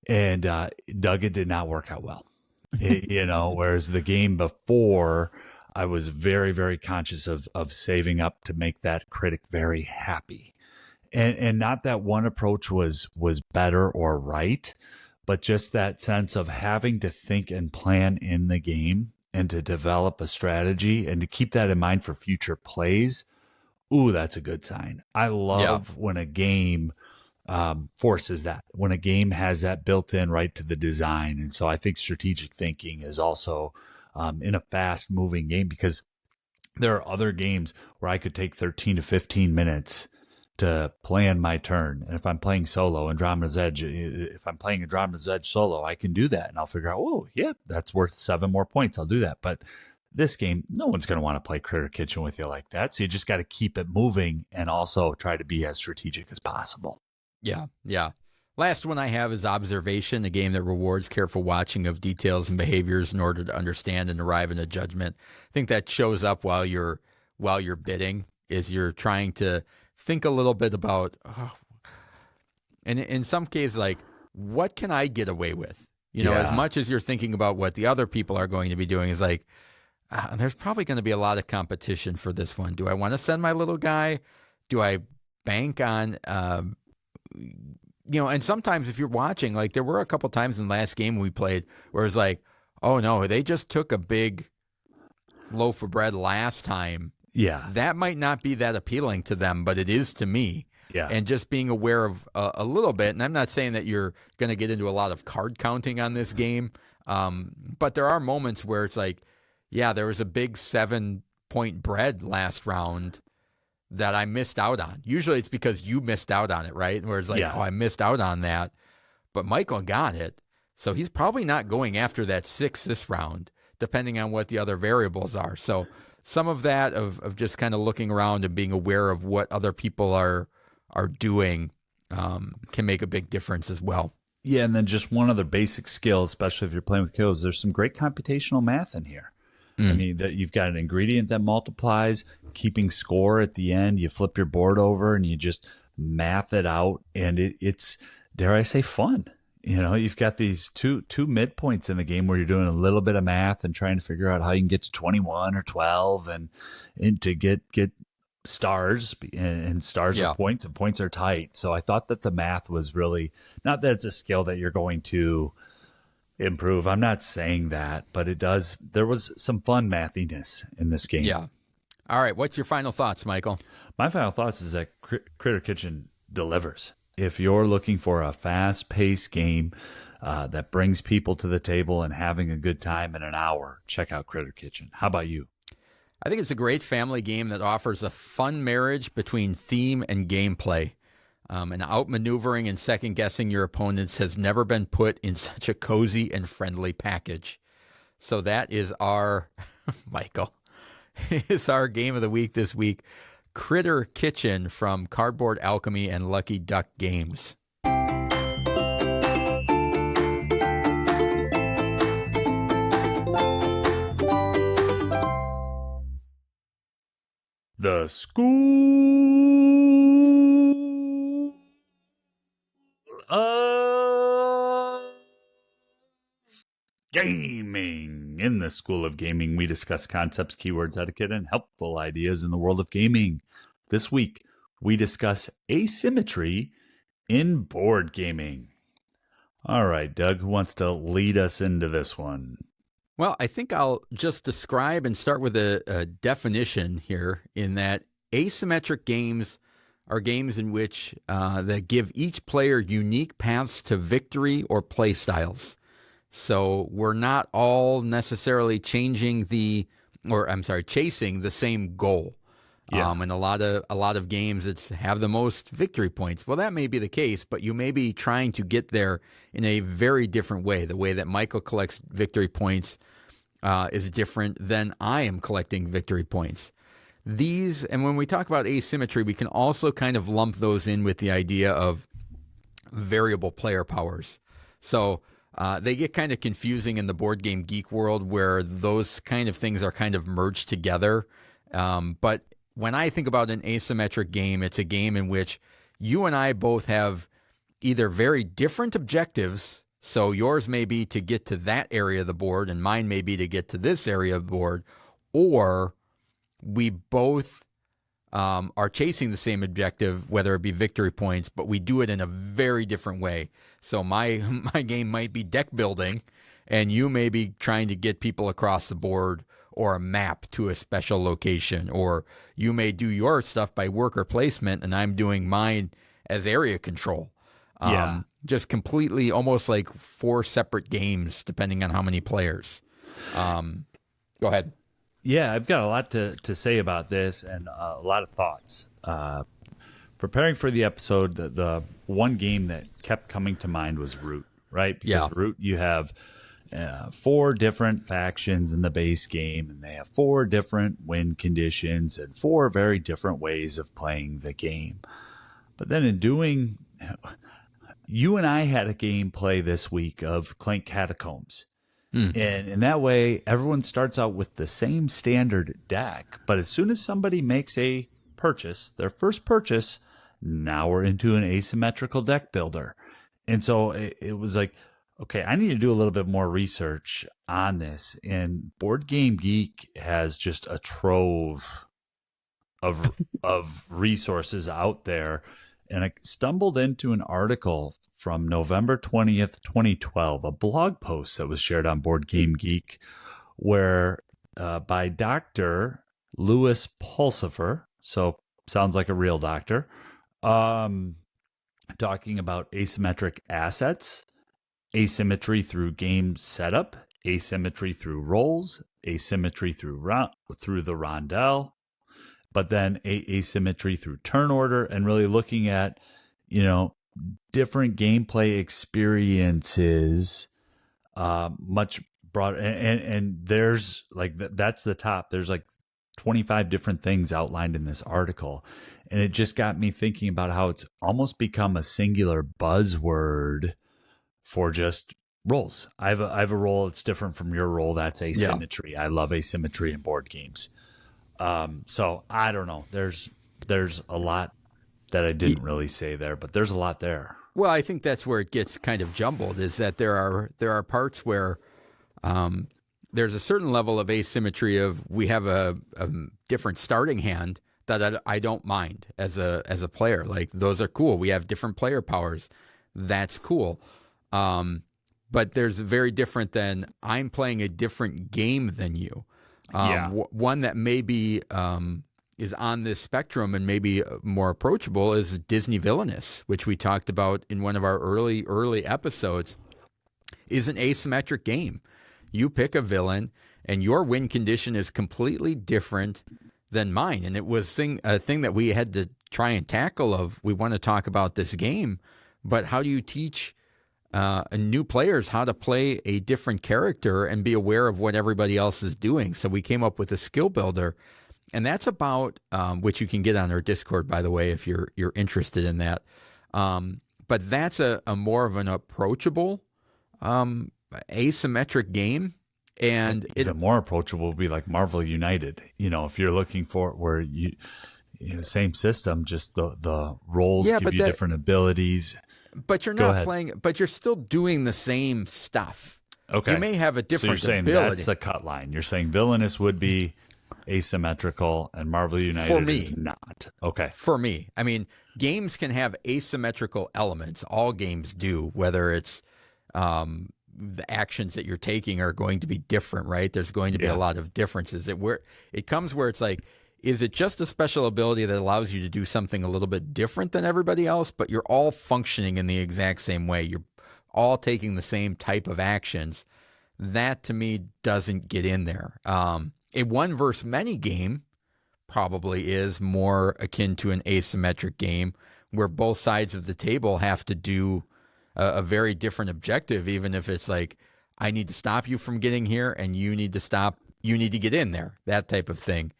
Speaker 2: And Doug, it did not work out well. Whereas the game before, I was very, very conscious of saving up to make that critic very happy. And not that one approach was better or right, but just that sense of having to think and plan in the game and to develop a strategy and to keep that in mind for future plays. Ooh, that's a good sign. I love when a game forces that, when a game has that built in right to the design. And so I think strategic thinking is also in a fast moving game, because there are other games where I could take 13 to 15 minutes to plan my turn. And if I'm playing solo, Andromeda's Edge, if I'm playing Andromeda's Edge solo, I can do that. And I'll figure out, oh, yeah, that's worth 7 more points. I'll do that. But this game, no one's going to want to play Critter Kitchen with you like that. So you just got to keep it moving and also try to be as strategic as possible.
Speaker 1: Yeah. Last one I have is Observation, a game that rewards careful watching of details and behaviors in order to understand and arrive in a judgment. I think that shows up while you're bidding, is you're trying to think a little bit about, and in some cases, like, what can I get away with? As much as you're thinking about what the other people are going to be doing, is like, there's probably going to be a lot of competition for this one. Do I want to send my little guy? Do I bank on, and sometimes if you're watching, like there were a couple times in the last game we played where it's like, oh no, they just took a big loaf of bread last time.
Speaker 2: Yeah.
Speaker 1: That might not be that appealing to them, but it is to me.
Speaker 2: Yeah.
Speaker 1: And just being aware of a little bit, and I'm not saying that you're going to get into a lot of card counting on this game, but there are moments where it's like, Yeah, there was a big 7-point bread last round that I missed out on. Usually it's because you missed out on it, right? Where it's like,
Speaker 2: Yeah.
Speaker 1: oh, I missed out on that. But Michael got it. So he's probably not going after that 6 this round, depending on what the other variables are. So some of that of just kind of looking around and being aware of what other people are doing can make a big difference as well.
Speaker 2: Yeah, and then just one other basic skill, especially if you're playing with kiddos, there's some great computational math in here. I mean, that you've got an ingredient that multiplies, keeping score at the end. You flip your board over and you just math it out, and it's, dare I say, fun. You've got these two midpoints in the game where you're doing a little bit of math and trying to figure out how you can get to 21 or 12 and to get stars, and stars are points and points are tight. So I thought that the math was really, not that it's a skill that you're going to improve. I'm not saying that, but there was some fun mathiness in this game.
Speaker 1: Yeah. All right. What's your final thoughts, Michael?
Speaker 2: My final thoughts is that Critter Kitchen delivers. If you're looking for a fast-paced game that brings people to the table and having a good time in an hour, check out Critter Kitchen. How about you?
Speaker 1: I think it's a great family game that offers a fun marriage between theme and gameplay. And outmaneuvering and second-guessing your opponents has never been put in such a cozy and friendly package. So that is our, Michael, is our game of the week this week, Critter Kitchen from Cardboard Alchemy and Lucky Duck Games.
Speaker 2: The School of Gaming. In the School of Gaming, we discuss concepts, keywords, etiquette, and helpful ideas in the world of gaming. This week, we discuss asymmetry in board gaming. All right, Doug, who wants to lead us into this one?
Speaker 1: Well, I think I'll just describe and start with a definition here, in that asymmetric games are games in which that give each player unique paths to victory or play styles. So we're not all necessarily chasing the same goal.
Speaker 2: Yeah.
Speaker 1: And a lot of games, it's have the most victory points. Well, that may be the case, but you may be trying to get there in a very different way. The way that Michael collects victory points is different than I am collecting victory points. And when we talk about asymmetry, we can also kind of lump those in with the idea of variable player powers. So they get kind of confusing in the board game geek world, where those kind of things are kind of merged together. But when I think about an asymmetric game, it's a game in which you and I both have either very different objectives. So yours may be to get to that area of the board, and mine may be to get to this area of the board, or we both are chasing the same objective, whether it be victory points, but we do it in a very different way. So my game might be deck building, and you may be trying to get people across the board or a map to a special location, or you may do your stuff by worker placement, and I'm doing mine as area control. Just completely, almost like 4 separate games, depending on how many players. Go ahead.
Speaker 2: Yeah, I've got a lot to say about this, and a lot of thoughts. Preparing for the episode, the one game that kept coming to mind was Root, right? Because Root, you have 4 different factions in the base game, and they have 4 different win conditions and 4 very different ways of playing the game. But then in doing, you and I had a gameplay this week of Clank Catacombs. And in that way, everyone starts out with the same standard deck. But as soon as somebody makes a purchase, their first purchase, now we're into an asymmetrical deck builder. And so it was like, okay, I need to do a little bit more research on this. And Board Game Geek has just a trove of resources out there. And I stumbled into an article from November 20th, 2012, a blog post that was shared on Board Game Geek, where by Dr. Louis Pulsifer, so sounds like a real doctor, talking about asymmetric assets, asymmetry through game setup, asymmetry through rolls, asymmetry through the rondelle, but then asymmetry through turn order, and really looking at, different gameplay experiences, much broader. And there's like, that's the top. There's like 25 different things outlined in this article. And it just got me thinking about how it's almost become a singular buzzword for just roles. I have a role that's different from your role. That's asymmetry. I love asymmetry in board games. So I don't know. There's a lot that I didn't really say there, but there's a lot there.
Speaker 1: Well, I think that's where it gets kind of jumbled, is that there are parts where there's a certain level of asymmetry of, we have a different starting hand that I don't mind as a player. Like, those are cool. We have different player powers. That's cool. But there's very different than, I'm playing a different game than you. One that maybe is on this spectrum and maybe more approachable is Disney Villainous, which we talked about in one of our early episodes, is an asymmetric game. You pick a villain and your win condition is completely different than mine. And it was a thing that we had to try and tackle of, we want to talk about this game, but how do you teach new players how to play a different character and be aware of what everybody else is doing? So we came up with a skill builder, and that's about, which you can get on our Discord, by the way, if you're interested in that. But that's a more of an approachable asymmetric game. And
Speaker 2: even more approachable would be like Marvel United. If you're looking for where same system, just the roles give you different abilities.
Speaker 1: But you're not playing, but you're still doing the same stuff.
Speaker 2: Okay.
Speaker 1: You may have a different
Speaker 2: ability. So you're saying that's a cut line. You're saying Villainous would be asymmetrical and Marvel United is not. Okay.
Speaker 1: For me. I mean, games can have asymmetrical elements. All games do, whether it's the actions that you're taking are going to be different, right? There's going to be a lot of differences. It comes where it's like, is it just a special ability that allows you to do something a little bit different than everybody else, but you're all functioning in the exact same way? You're all taking the same type of actions. That, to me, doesn't get in there. A one versus many game probably is more akin to an asymmetric game where both sides of the table have to do a very different objective, even if it's like, I need to stop you from getting here and you need to get in there, that type of thing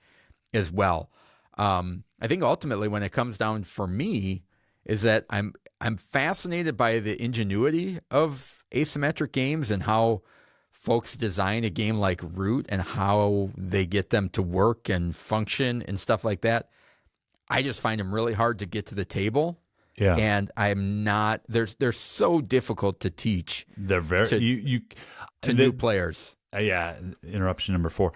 Speaker 1: as well. I think ultimately when it comes down for me is that I'm fascinated by the ingenuity of asymmetric games and how folks design a game like Root and how they get them to work and function and stuff like that. I just find them really hard to get to the table.
Speaker 2: Yeah.
Speaker 1: And I'm not, they're so difficult to teach.
Speaker 2: They're very,
Speaker 1: to new players.
Speaker 2: Interruption number 4.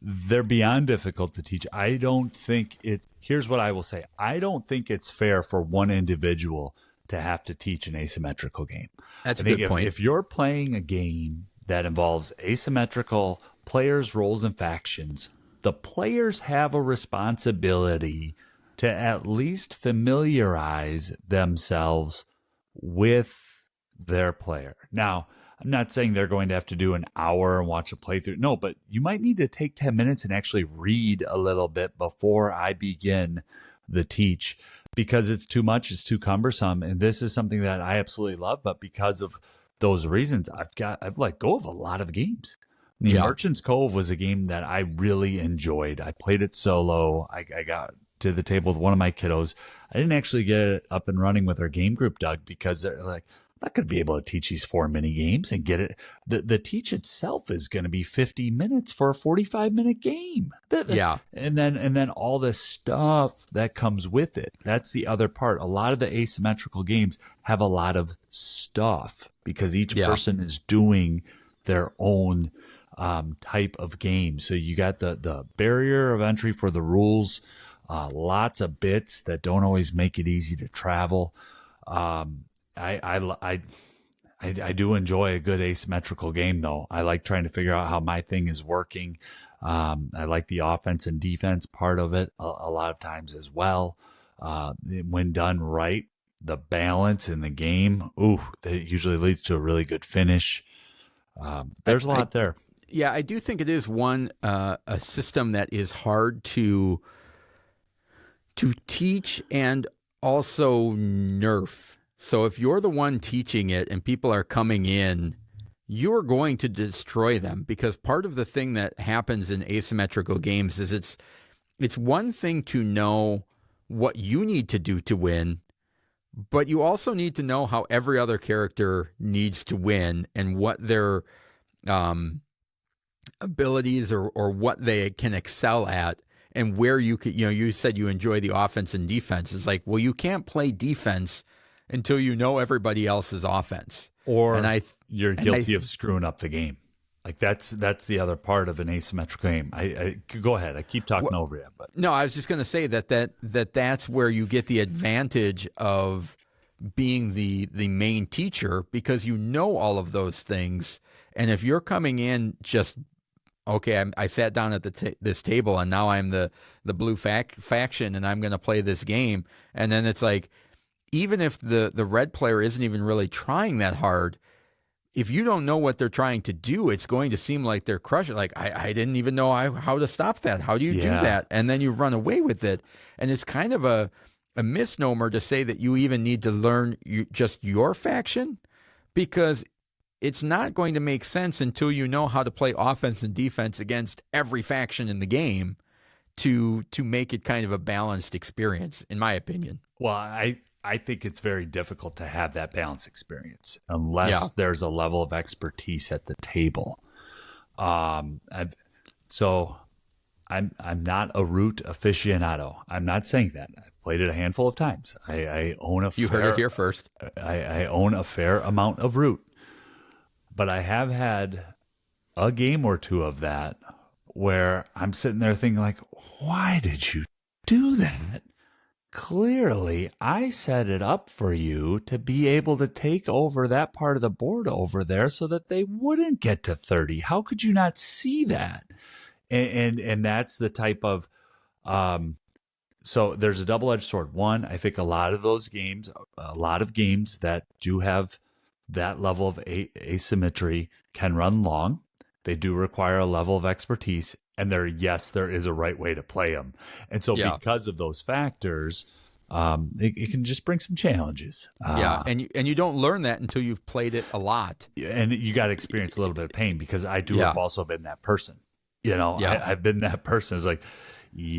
Speaker 2: They're beyond difficult to teach. I don't think here's what I will say. I don't think it's fair for one individual to have to teach an asymmetrical game.
Speaker 1: That's a good point.
Speaker 2: If you're playing a game that involves asymmetrical players, roles, and factions, the players have a responsibility to at least familiarize themselves with their player. Now, I'm not saying they're going to have to do an hour and watch a playthrough. No, but you might need to take 10 minutes and actually read a little bit before I begin the teach, because it's too much, it's too cumbersome. And this is something that I absolutely love, but because of those reasons, I've let go of a lot of games. Merchant's Cove was a game that I really enjoyed. I played it solo. I got to the table with one of my kiddos. I didn't actually get it up and running with our game group, Doug, because they're like, I'm not going to be able to teach these 4 mini games and get it. The teach itself is going to be 50 minutes for a 45-minute game. And then all this stuff that comes with it. That's the other part. A lot of the asymmetrical games have a lot of stuff because each person is doing their own type of game. So you got the barrier of entry for the rules, lots of bits that don't always make it easy to travel. I do enjoy a good asymmetrical game, though. I like trying to figure out how my thing is working. I like the offense and defense part of it a lot of times as well. When done right, the balance in the game, that usually leads to a really good finish. There's a lot there.
Speaker 1: Yeah, I do think it is a system that is hard to teach and also nerf. So if you're the one teaching it and people are coming in, you're going to destroy them, because part of the thing that happens in asymmetrical games is it's one thing to know what you need to do to win, but you also need to know how every other character needs to win and what their abilities or what they can excel at, and where you could, you said you enjoy the offense and defense. It's like, well, you can't play defense until you know everybody else's offense.
Speaker 2: Or you're guilty of screwing up the game. Like that's the other part of an asymmetric game. I go ahead. I keep talking over you, but
Speaker 1: no, I was just going to say that's where you get the advantage of being the main teacher, because you know all of those things. And if you're coming in just, okay, I sat down at this table and now I'm the blue faction and I'm going to play this game, and then it's like, even if the red player isn't even really trying that hard, if you don't know what they're trying to do, it's going to seem like they're crushing. Like, I didn't even know how to stop that. How do you do that? And then you run away with it. And it's kind of a misnomer to say that you even need to learn just your faction, because it's not going to make sense until you know how to play offense and defense against every faction in the game to make it kind of a balanced experience, in my opinion.
Speaker 2: Well, I think it's very difficult to have that balanced experience unless there's a level of expertise at the table. I'm not a root aficionado. I'm not saying that. I've played it a handful of times. I own
Speaker 1: You heard it here first.
Speaker 2: I own a fair amount of root, but I have had a game or two of that where I'm sitting there thinking, like, why did you do that? Clearly, I set it up for you to be able to take over that part of the board over there so that they wouldn't get to 30. How could you not see that? And that's the type of so there's a double-edged sword. One, I think a lot of games that do have that level of asymmetry can run long. They do require a level of expertise. And there is a right way to play them. And so because of those factors, it can just bring some challenges.
Speaker 1: And you don't learn that until you've played it a lot.
Speaker 2: And you got to experience a little bit of pain, because I have also been that person. I've been that person. It's like,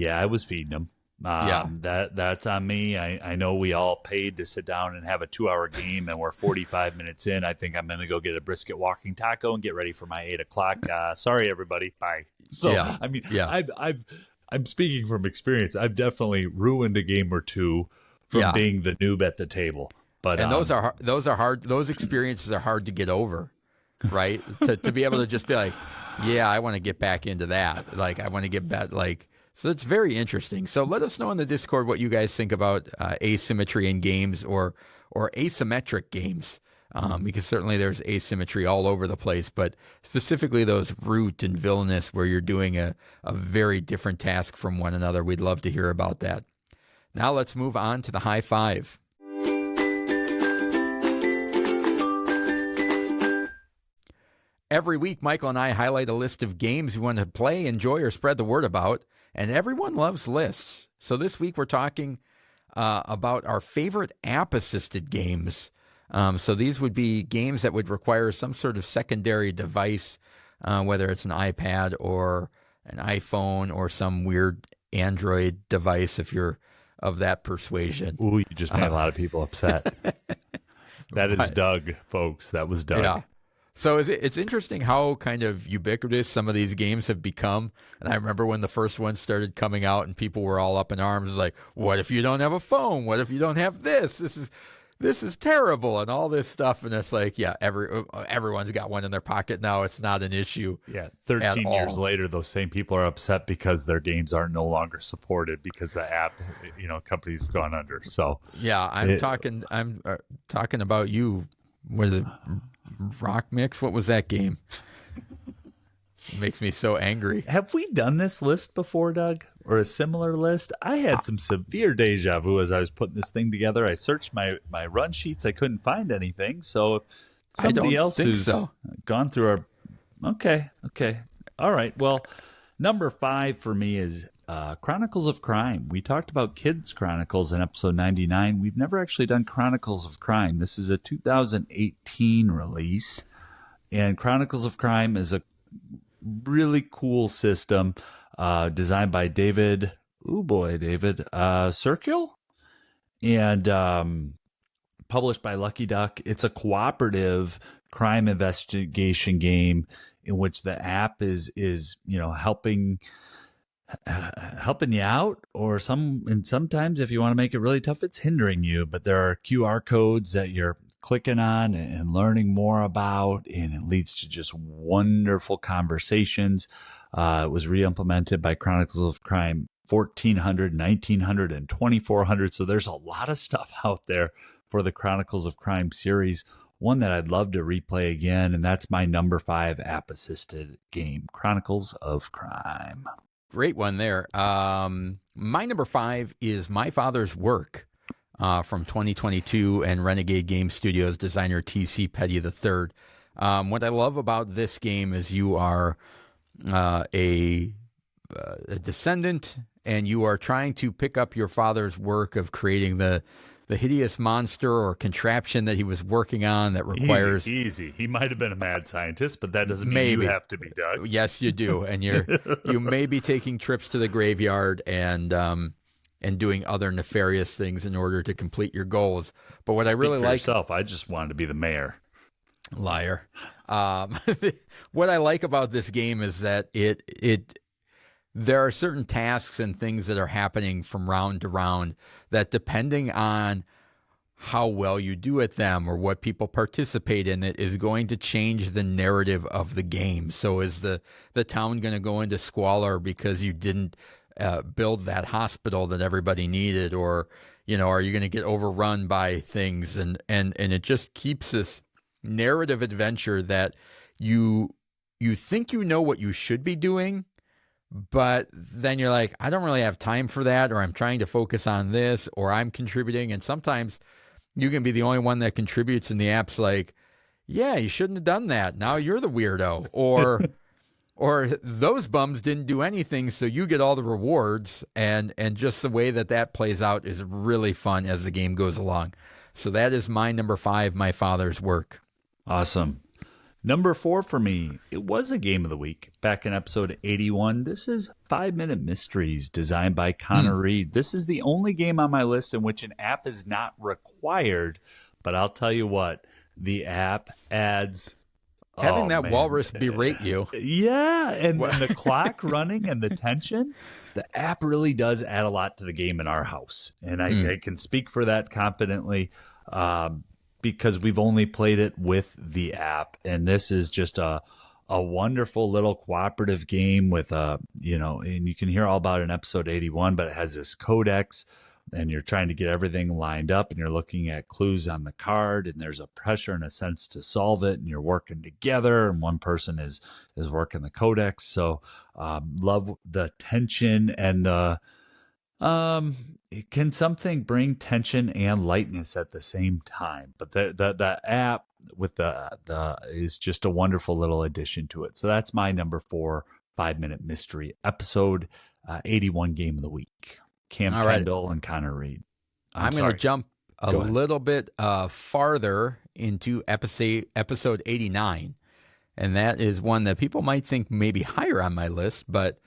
Speaker 2: I was feeding them. That's on me. I know we all paid to sit down and have a 2-hour game, and we're 45 minutes in. I think I'm going to go get a brisket walking taco and get ready for my 8 o'clock. Sorry, everybody. Bye. So, I mean, I'm speaking from experience. I've definitely ruined a game or two from being the noob at the table. But
Speaker 1: those are hard. Those experiences are hard to get over, right? to be able to just be like, I want to get back into that. Like, I want to get back, like. So it's very interesting. So let us know in the Discord what you guys think about asymmetry in games or asymmetric games, because certainly there's asymmetry all over the place, but specifically those root and villainous where you're doing a very different task from one another. We'd love to hear about that. Now let's move on to the high five. Every week, Michael and I highlight a list of games we want to play, enjoy, or spread the word about. And everyone loves lists. So this week we're talking about our favorite app-assisted games. So these would be games that would require some sort of secondary device, whether it's an iPad or an iPhone or some weird Android device, if you're of that persuasion.
Speaker 2: Ooh, you just made a lot of people upset. That is Doug, folks. That was Doug.
Speaker 1: Yeah. So it's interesting how kind of ubiquitous some of these games have become. And I remember when the first ones started coming out and people were all up in arms, like, what if you don't have a phone? What if you don't have this? This is terrible and all this stuff. And it's like, everyone's got one in their pocket now. It's not an issue.
Speaker 2: Yeah, 13 years later, those same people are upset because their games are no longer supported because the app, companies have gone under. So
Speaker 1: I'm talking about you. What is it? Rock Mix? What was that game? It makes me so angry.
Speaker 2: Have we done this list before, Doug? Or a similar list? I had some severe deja vu as I was putting this thing together. I searched my run sheets. I couldn't find anything. So
Speaker 1: I
Speaker 2: Somebody
Speaker 1: don't
Speaker 2: else
Speaker 1: think
Speaker 2: who's
Speaker 1: so.
Speaker 2: gone through our. Okay. All right. Well, number 5 for me is Chronicles of Crime. We talked about Kids Chronicles in episode 99. We've never actually done Chronicles of Crime. This is a 2018 release. And Chronicles of Crime is a really cool system designed by David Circle, and published by Lucky Duck. It's a cooperative crime investigation game in which the app is helping you out, or sometimes if you want to make it really tough, it's hindering you. But there are QR codes that you're clicking on and learning more about, and it leads to just wonderful conversations. It was re-implemented by Chronicles of Crime 1400, 1900, and 2400. So there's a lot of stuff out there for the Chronicles of Crime series. One that I'd love to replay again, and that's my number 5 app-assisted game, Chronicles of Crime.
Speaker 1: Great one there. My number 5 is My Father's Work from 2022 and Renegade Game Studios designer T.C. Petty III. What I love about this game is you are a descendant, and you are trying to pick up your father's work of creating the hideous monster or contraption that he was working on that requires...
Speaker 2: Easy. He might have been a mad scientist, but that doesn't mean you have to be, Doug.
Speaker 1: Yes, you do. And you may be taking trips to the graveyard and doing other nefarious things in order to complete your goals. But what I really like...
Speaker 2: yourself. I just wanted to be the mayor.
Speaker 1: Liar. What I like about this game is that there are certain tasks and things that are happening from round to round that, depending on how well you do at them or what people participate in, it is going to change the narrative of the game. So is the town going to go into squalor because you didn't build that hospital that everybody needed? Or, are you going to get overrun by things? And it just keeps this narrative adventure that you think you know what you should be doing, but then you're like, I don't really have time for that, or I'm trying to focus on this, or I'm contributing. And sometimes you can be the only one that contributes, and the app's like, yeah, you shouldn't have done that. Now you're the weirdo. Or those bums didn't do anything, so you get all the rewards. And just the way that plays out is really fun as the game goes along. So that is my number 5, My Father's Work.
Speaker 2: Awesome. Number 4 for me, it was a game of the week back in episode 81. This is 5 Minute Mysteries, designed by Connor Reed. This is the only game on my list in which an app is not required, but I'll tell you what, the app adds...
Speaker 1: Having that walrus berate you.
Speaker 2: Yeah, and the clock running and the tension, the app really does add a lot to the game in our house. And I can speak for that confidently. Because we've only played it with the app, and this is just a wonderful little cooperative game with and you can hear all about it in episode 81, but it has this codex, and you're trying to get everything lined up, and you're looking at clues on the card, and there's a pressure and a sense to solve it, and you're working together, and one person is working the codex. So love the tension and the can something bring tension and lightness at the same time? But the app with the is just a wonderful little addition to it. So that's my number 4 5 Minute Mystery episode 81 game of the week. Cam Kendall and Connor Reed.
Speaker 1: I'm going to jump a little bit farther into episode 89, and that is one that people might think may be higher on my list, but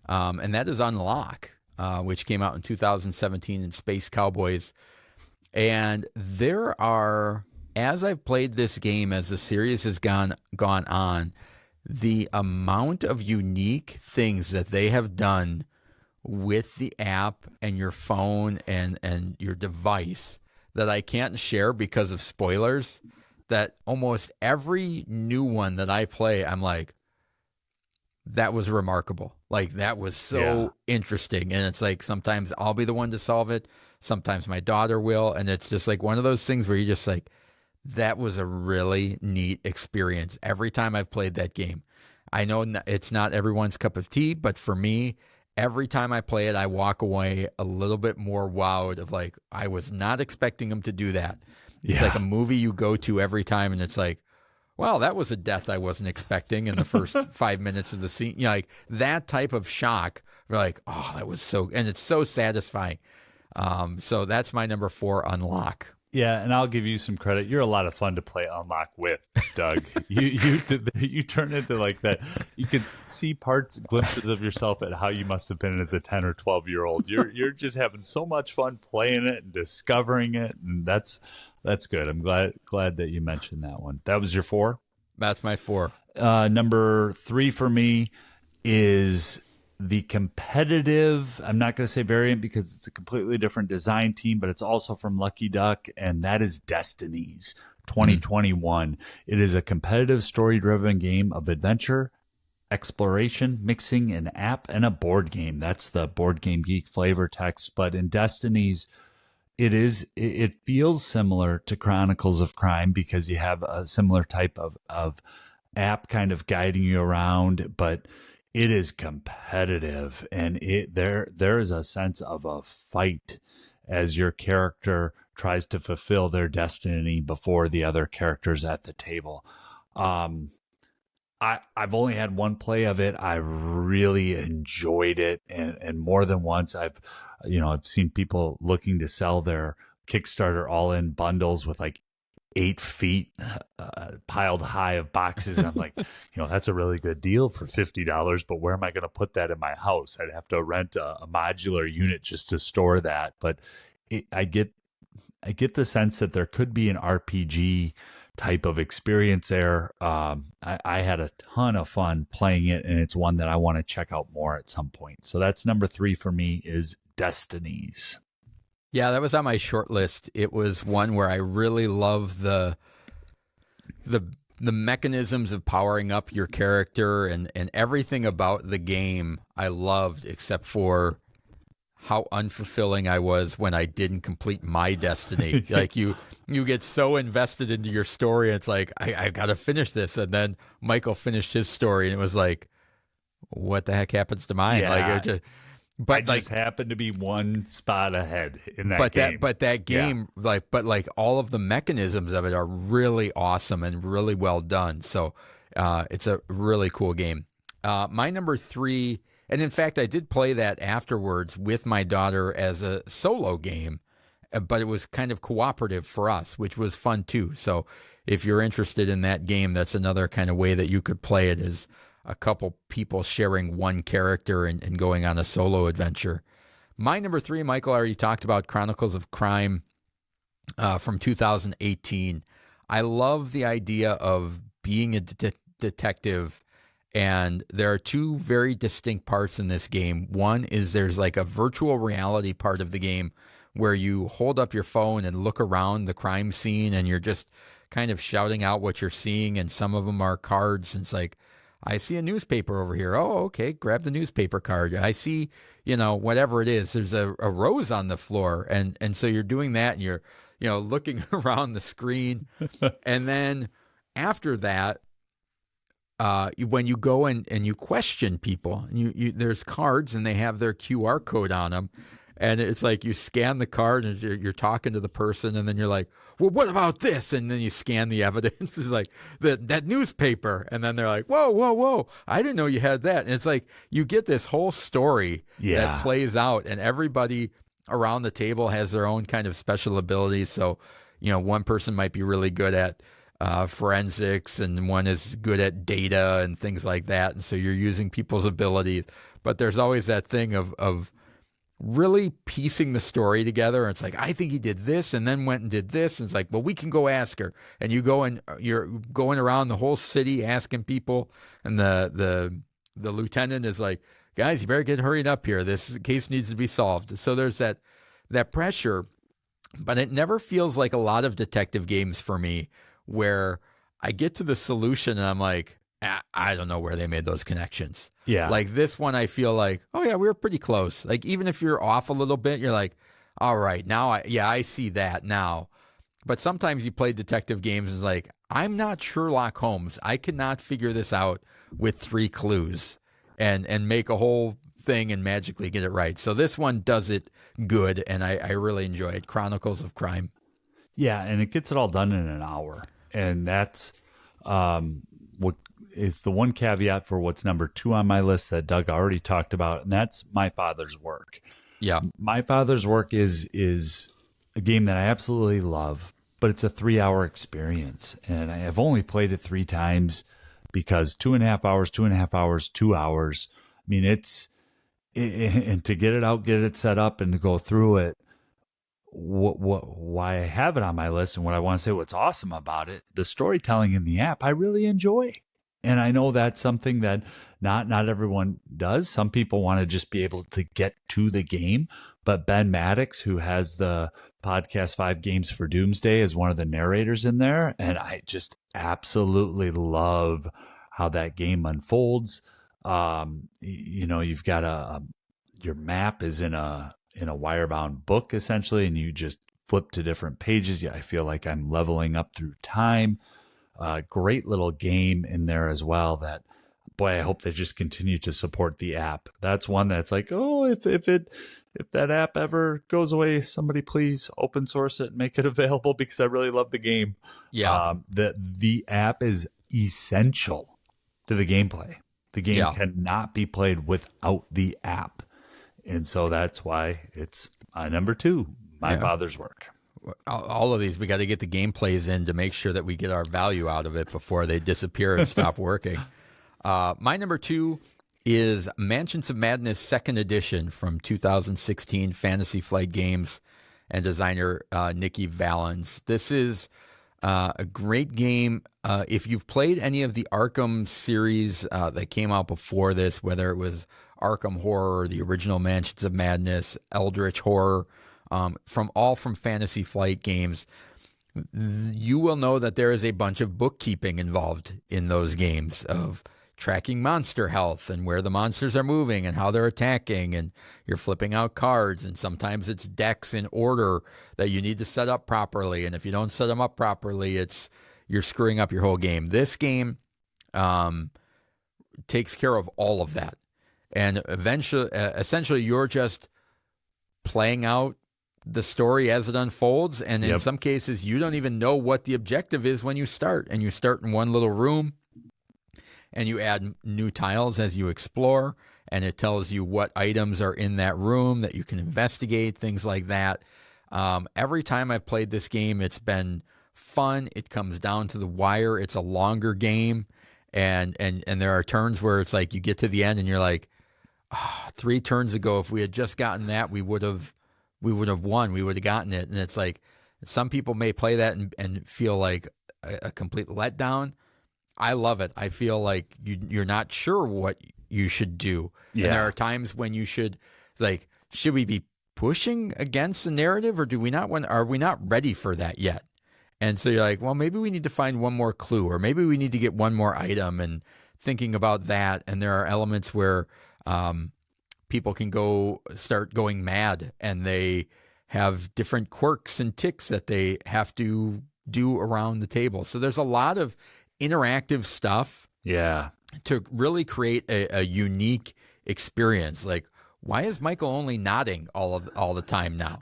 Speaker 1: and that is Unlock. Which came out in 2017 in Space Cowboys. And there are, as I've played this game, as the series has gone on, the amount of unique things that they have done with the app and your phone and your device that I can't share because of spoilers, that almost every new one that I play, I'm like, that was remarkable. Like, that was so interesting. And it's like, sometimes I'll be the one to solve it. Sometimes my daughter will. And it's just like one of those things where you just like, that was a really neat experience every time I've played that game. I know it's not everyone's cup of tea, but for me, every time I play it, I walk away a little bit more wowed of like, I was not expecting them to do that. It's like a movie you go to every time, and it's like, well, that was a death I wasn't expecting in the first 5 minutes of the scene. You know, like that type of shock. We're like, oh, that was so, and it's so satisfying. So that's my number 4 unlock.
Speaker 2: Yeah, and I'll give you some credit. You're a lot of fun to play Unlock with, Doug. You turn into like that. You could see glimpses of yourself at how you must have been as a 10 or 12-year-old. You're just having so much fun playing it and discovering it, and that's good. I'm glad that you mentioned that one. That was your 4?
Speaker 1: That's my 4.
Speaker 2: Number 3 for me is the competitive, I'm not going to say variant because it's a completely different design team, but it's also from Lucky Duck, and that is Destinies 2021. It is a competitive story-driven game of adventure, exploration, mixing an app and a board game. That's the Board Game Geek flavor text, but in Destinies, it feels similar to Chronicles of Crime because you have a similar type of app kind of guiding you around, but it is competitive, and there is a sense of a fight as your character tries to fulfill their destiny before the other characters at the table. I've only had one play of it. I really enjoyed it, and more than once I've seen people looking to sell their Kickstarter all-in bundles with like 8 feet piled high of boxes. And I'm like, that's a really good deal for $50, but where am I going to put that in my house? I'd have to rent a modular unit just to store that. But I get the sense that there could be an RPG type of experience there. I had a ton of fun playing it, and it's one that I want to check out more at some point. So that's number 3 for me, is Destinies.
Speaker 1: Yeah, that was on my short list. It was one where I really love the mechanisms of powering up your character and everything about the game I loved, except for how unfulfilling I was when I didn't complete my destiny. Like you get so invested into your story, and it's like, I got to finish this. And then Michael finished his story, and it was like, what the heck happens to mine?
Speaker 2: Yeah.
Speaker 1: But
Speaker 2: I just happened to be one spot ahead in that game.
Speaker 1: That game, yeah. All of the mechanisms of it are really awesome and really well done. So it's a really cool game. My number 3, and in fact, I did play that afterwards with my daughter as a solo game, but it was kind of cooperative for us, which was fun too. So if you're interested in that game, that's another kind of way that you could play it, is a couple people sharing one character and going on a solo adventure. My number 3, Michael already talked about, Chronicles of Crime from 2018. I love the idea of being a detective, and there are 2 very distinct parts in this game. One is there's like a virtual reality part of the game where you hold up your phone and look around the crime scene, and you're just kind of shouting out what you're seeing, and some of them are cards, and it's like, I see a newspaper over here. Oh, okay, grab the newspaper card. I see, whatever it is. There's a rose on the floor. And so you're doing that, and you're, looking around the screen. And then after that, when you go and you question people, and there's cards, and they have their QR code on them. And it's like you scan the card, and you're talking to the person, and then you're like, well, what about this? And then you scan the evidence. It's like that newspaper. And then they're like, whoa, I didn't know you had that. And it's like you get this whole story that plays out, and everybody around the table has their own kind of special abilities. So, one person might be really good at forensics, and one is good at data and things like that. And so you're using people's abilities. But there's always that thing of really piecing the story together. And it's like, I think he did this and then went and did this. And it's like, well, we can go ask her. And you go and you're going around the whole city asking people. And the lieutenant is like, guys, you better get hurried up here. This case needs to be solved. So there's that pressure, but it never feels like a lot of detective games for me where I get to the solution and I'm like, I don't know where they made those connections.
Speaker 2: Yeah.
Speaker 1: Like this one, I feel like, oh yeah, we were pretty close. Like even if you're off a little bit, you're like, all right, now I see that now. But sometimes you play detective games and it's like, I'm not Sherlock Holmes. I cannot figure this out with 3 clues and make a whole thing and magically get it right. So this one does it good, and I really enjoy it. Chronicles of Crime.
Speaker 2: Yeah, and it gets it all done in an hour. And that's What is the one caveat for what's number 2 on my list that Doug already talked about, and that's My Father's Work.
Speaker 1: Yeah.
Speaker 2: My Father's Work is a game that I absolutely love, but it's a 3-hour experience, and I have only played it 3 times because 2.5 hours, 2.5 hours, 2 hours. I mean, and to get it out, get it set up, and to go through it. Why I have it on my list, and what I want to say, what's awesome about it, the storytelling in the app, I really enjoy. And I know that's something that not everyone does. Some people want to just be able to get to the game. But Ben Maddox, who has the podcast 5 Games for Doomsday, is one of the narrators in there. And I just absolutely love how that game unfolds. You've got your map is in a wire-bound book, essentially, and you just flip to different pages. Yeah, I feel like I'm leveling up through time. Great little game in there as well that, boy, I hope they just continue to support the app. That's one that's like, oh, if that app ever goes away, somebody please open source it and make it available, because I really love the game.
Speaker 1: Yeah.
Speaker 2: The app is essential to the gameplay. The game cannot be played without the app. And so that's why it's my number 2, My Father's Work.
Speaker 1: All of these, we got to get the gameplays in to make sure that we get our value out of it before they disappear and stop working. My number 2 is Mansions of Madness 2nd Edition from 2016, Fantasy Flight Games and designer Nikki Valens. This is a great game. If you've played any of the Arkham series that came out before this, whether it was Arkham Horror, the original Mansions of Madness, Eldritch Horror, from Fantasy Flight Games, you will know that there is a bunch of bookkeeping involved in those games of tracking monster health and where the monsters are moving and how they're attacking, and you're flipping out cards, and sometimes it's decks in order that you need to set up properly, and if you don't set them up properly, you're screwing up your whole game. This game takes care of all of that, and essentially you're just playing out the story as it unfolds, and in some cases you don't even know what the objective is when you start, and you start in one little room and you add new tiles as you explore, and it tells you what items are in that room that you can investigate, things like that. Every time I've played this game, it's been fun. It comes down to the wire. It's a longer game, and there are turns where it's like you get to the end and you're like, 3 turns ago, if we had just gotten that, we would have won. We would have gotten it. And it's like, some people may play that and feel like a complete letdown. I love it. I feel like you're not sure what you should do. Yeah. And there are times when you should we be pushing against the narrative, or are we not ready for that yet? And so you're like, well, maybe we need to find one more clue, or maybe we need to get one more item, and thinking about that. And there are elements where people can start going mad, and they have different quirks and ticks that they have to do around the table. So there's a lot of interactive stuff to really create a unique experience. Like, why is Michael only nodding all the time now?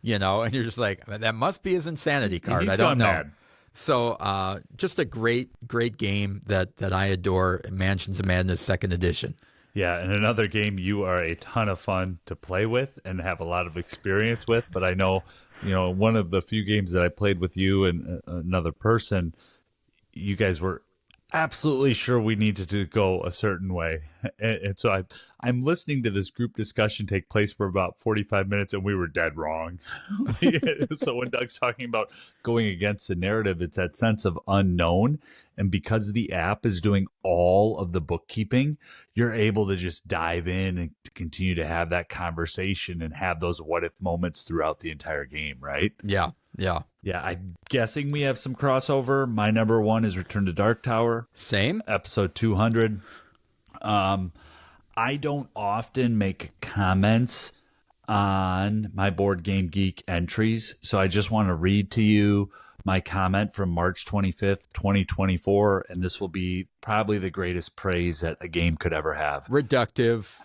Speaker 1: And you're just like, that must be his insanity card. I don't know. Mad. So just a great game that I adore, Mansions of Madness 2nd Edition.
Speaker 2: Yeah, and another game you are a ton of fun to play with and have a lot of experience with. But I know, one of the few games that I played with you and another person, you guys were absolutely sure we needed to go a certain way. And so I'm listening to this group discussion take place for about 45 minutes, and we were dead wrong. So when Doug's talking about going against the narrative, it's that sense of unknown. And because the app is doing all of the bookkeeping, you're able to just dive in and continue to have that conversation and have those what if moments throughout the entire game, right?
Speaker 1: Yeah.
Speaker 2: I'm guessing we have some crossover. My number 1 is Return to Dark Tower.
Speaker 1: Same.
Speaker 2: Episode 200. I don't often make comments on my Board Game Geek entries, so I just want to read to you my comment from March 25th, 2024, and this will be probably the greatest praise that a game could ever have.
Speaker 1: Reductive.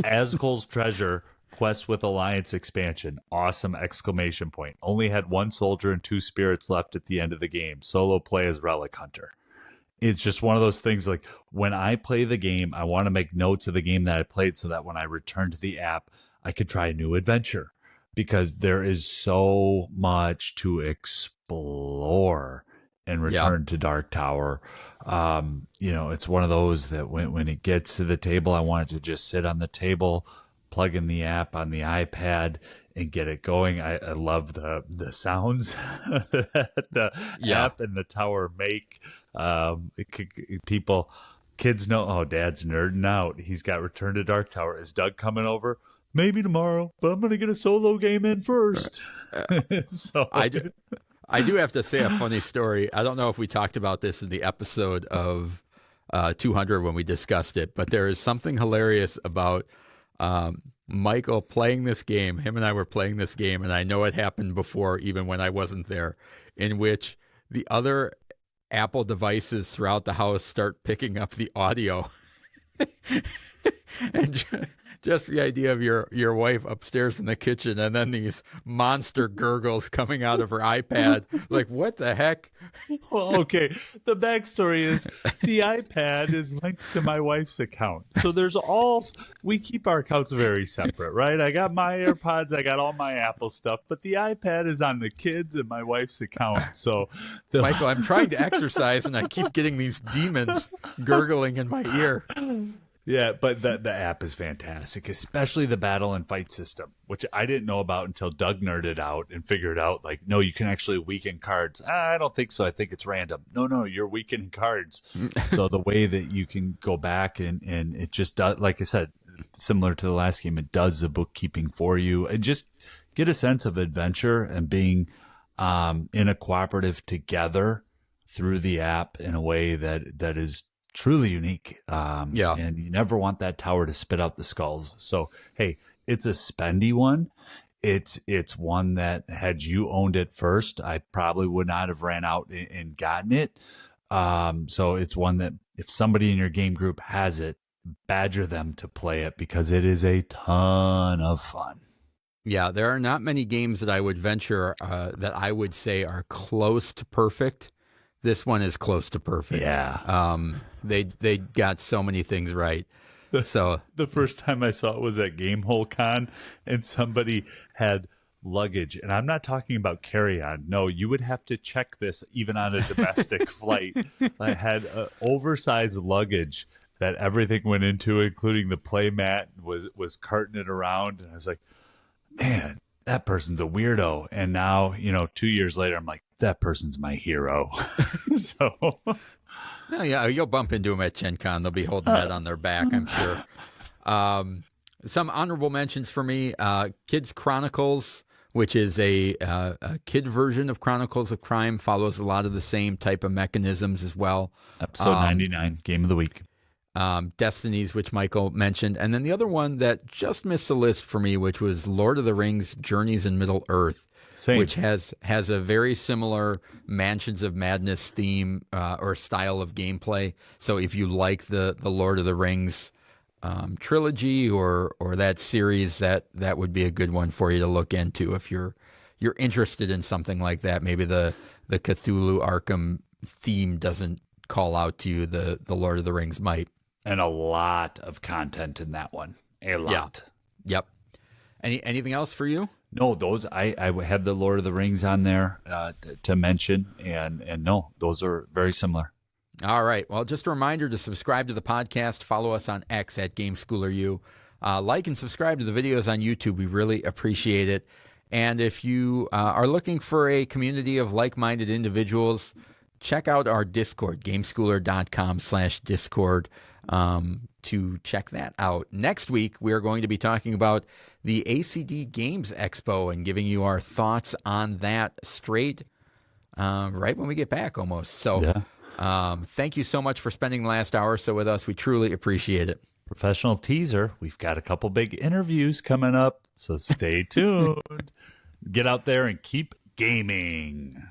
Speaker 2: Asgul's Treasure, Quest with Alliance expansion. Awesome! Exclamation point. Only had one soldier and 2 spirits left at the end of the game. Solo play as Relic Hunter. It's just one of those things, like when I play the game, I want to make notes of the game that I played so that when I return to the app, I could try a new adventure, because there is so much to explore and Return to Dark Tower. It's one of those that when it gets to the table, I want it to just sit on the table, plug in the app on the iPad, and get it going. I love the sounds that the app and the tower make. Kids know, oh, Dad's nerding out. He's got Return to Dark Tower. Is Doug coming over? Maybe tomorrow, but I'm going to get a solo game in first. So
Speaker 1: I do have to say a funny story. I don't know if we talked about this in the episode of 200 when we discussed it, but there is something hilarious about Michael playing this game. Him and I were playing this game, and I know it happened before, even when I wasn't there, in which the other Apple devices throughout the house start picking up the audio. And just the idea of your wife upstairs in the kitchen and then these monster gurgles coming out of her iPad. Like, what the heck?
Speaker 2: Well, okay. The backstory is the iPad is linked to my wife's account. So we keep our accounts very separate, right? I got my AirPods, I got all my Apple stuff, but the iPad is on the kids and my wife's account. So,
Speaker 1: Michael, I'm trying to exercise and I keep getting these demons gurgling in my ear.
Speaker 2: Yeah, but the app is fantastic, especially the battle and fight system, which I didn't know about until Doug nerded out and figured out, like, no, you can actually weaken cards. I don't think so. I think it's random. No, you're weakening cards. So the way that you can go back and it just does, like I said, similar to the last game, it does the bookkeeping for you and just get a sense of adventure and being in a cooperative together through the app in a way that is truly unique. And you never want that tower to spit out the skulls. So, hey, it's a spendy one. It's one that had you owned it first, I probably would not have ran out and gotten it. So it's one that if somebody in your game group has it, badger them to play it because it is a ton of fun.
Speaker 1: Yeah, there are not many games that I would venture that I would say are close to perfect. This one is close to perfect.
Speaker 2: Yeah.
Speaker 1: They got so many things right. So
Speaker 2: the first time I saw it was at Gamehole Con, and somebody had luggage, and I'm not talking about carry-on. No, you would have to check this even on a domestic flight. I had oversized luggage that everything went into, including the play mat, was carting it around, and I was like, man, that person's a weirdo. And now, 2 years later, I'm like, that person's my hero. So,
Speaker 1: yeah, you'll bump into them at Gen Con. They'll be holding that on their back, I'm sure. Some honorable mentions for me: Kids Chronicles, which is a kid version of Chronicles of Crime, follows a lot of the same type of mechanisms as well.
Speaker 2: Episode 99, Game of the Week.
Speaker 1: Destinies, which Michael mentioned, and then the other one that just missed the list for me, which was Lord of the Rings: Journeys in Middle Earth.
Speaker 2: Same.
Speaker 1: Which has a very similar Mansions of Madness theme or style of gameplay. So if you like the Lord of the Rings trilogy or that series, that would be a good one for you to look into if you're interested in something like that. Maybe the Cthulhu Arkham theme doesn't call out to you. The Lord of the Rings might.
Speaker 2: And a lot of content in that one. A lot.
Speaker 1: Yeah. Yep. Anything else for you?
Speaker 2: No, those I had the Lord of the Rings on there to mention, and no, those are very similar.
Speaker 1: All right. Well, just a reminder to subscribe to the podcast. Follow us on X at GameSchoolerU. Like and subscribe to the videos on YouTube. We really appreciate it. And if you are looking for a community of like-minded individuals, check out our Discord, gameschooler.com/Discord, to check that out. Next week, we are going to be talking about the ACD Games Expo and giving you our thoughts on that straight right when we get back almost. So thank you so much for spending the last hour or so with us. We truly appreciate it.
Speaker 2: Professional teaser. We've got a couple big interviews coming up, so stay tuned. Get out there and keep gaming.